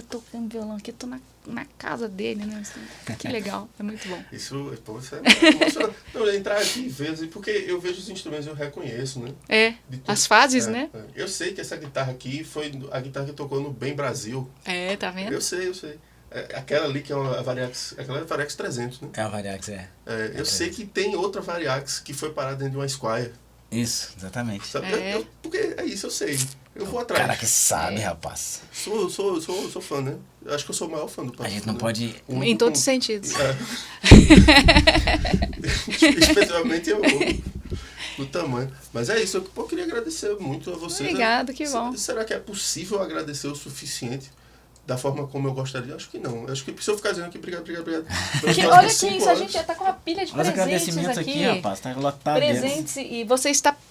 tocando violão aqui, eu tô na casa dele, né? Assim, que legal, é muito bom.
Isso é emocionante. Não, entrar aqui e ver, porque eu vejo os instrumentos e eu reconheço, né?
As fases, né?
Eu sei que essa guitarra aqui foi a guitarra que tocou no Bem Brasil.
Tá vendo?
Eu sei. Aquela ali que é a Variax, aquela é a Variax 300, né?
É a Variax,
eu sei que tem outra Variax que foi parada dentro de uma Squire.
Isso, exatamente.
Sabe?
É.
Porque é isso, eu sei. Eu vou atrás.
Cara que sabe, rapaz.
Sou fã, né? Eu acho que eu sou o maior fã do Pato
A gente
Fu,
não
né?
pode...
Em todos os sentidos.
Especialmente o tamanho. Mas é isso, eu queria agradecer muito a vocês.
Obrigado, que bom.
Será que é possível agradecer o suficiente da forma como eu gostaria? Acho que não. Acho que se eu ficar dizendo aqui, obrigado. Pelos próximos
Olha aqui,
5
isso, a
anos.
gente já tá com uma pilha de
Olha os
presentes
agradecimentos
aqui.
aqui, rapaz. Tá lotado deles.
Presentes, e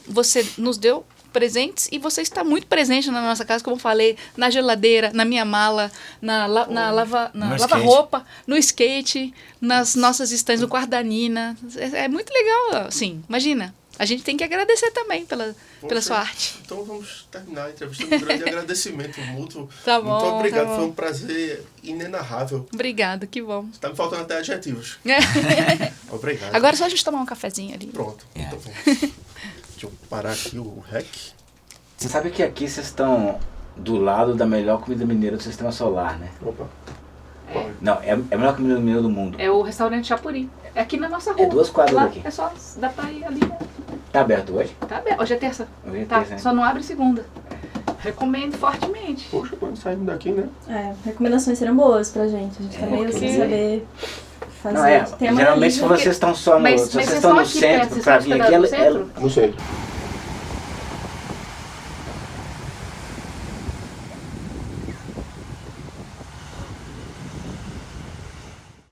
você nos deu presentes e você está muito presente na nossa casa, como eu falei, na geladeira, na minha mala, na lava-roupa, no skate, nas nossas estantes, no quarto da Nina. É muito legal, assim, imagina. A gente tem que agradecer também pela sua arte.
Então vamos terminar a entrevista com um grande agradecimento mútuo.
Tá bom,
Muito obrigado,
tá bom.
foi um prazer inenarrável.
Obrigado, que bom.
Tá me faltando até adjetivos. Obrigado.
Agora é só a gente tomar um cafezinho ali.
Pronto.
É.
Então vamos. Deixa eu parar aqui o rec.
Você sabe que aqui vocês estão do lado da melhor comida mineira do Sistema Solar, né?
Opa.
Não, é a melhor comida mineira do mundo.
É o restaurante Chapuri. É aqui na nossa rua.
É 2 quadras
Lá,
daqui.
é só, dá pra ir ali.
Tá aberto hoje?
Tá aberto. Hoje é terça.
Hoje é
Tá,
terça, né?
só não abre segunda. Recomendo fortemente.
Poxa, quando saímos daqui, né?
Recomendações serão boas pra gente. A gente tá meio
porque-
sem saber fazer.
Não, é.
Tem uma
Geralmente se
lista.
vocês estão só no,
Mas
se vocês
vocês
estão no
aqui
centro,
perto, vocês
pra
estão
vir aqui,
hospedados no centro?
No centro.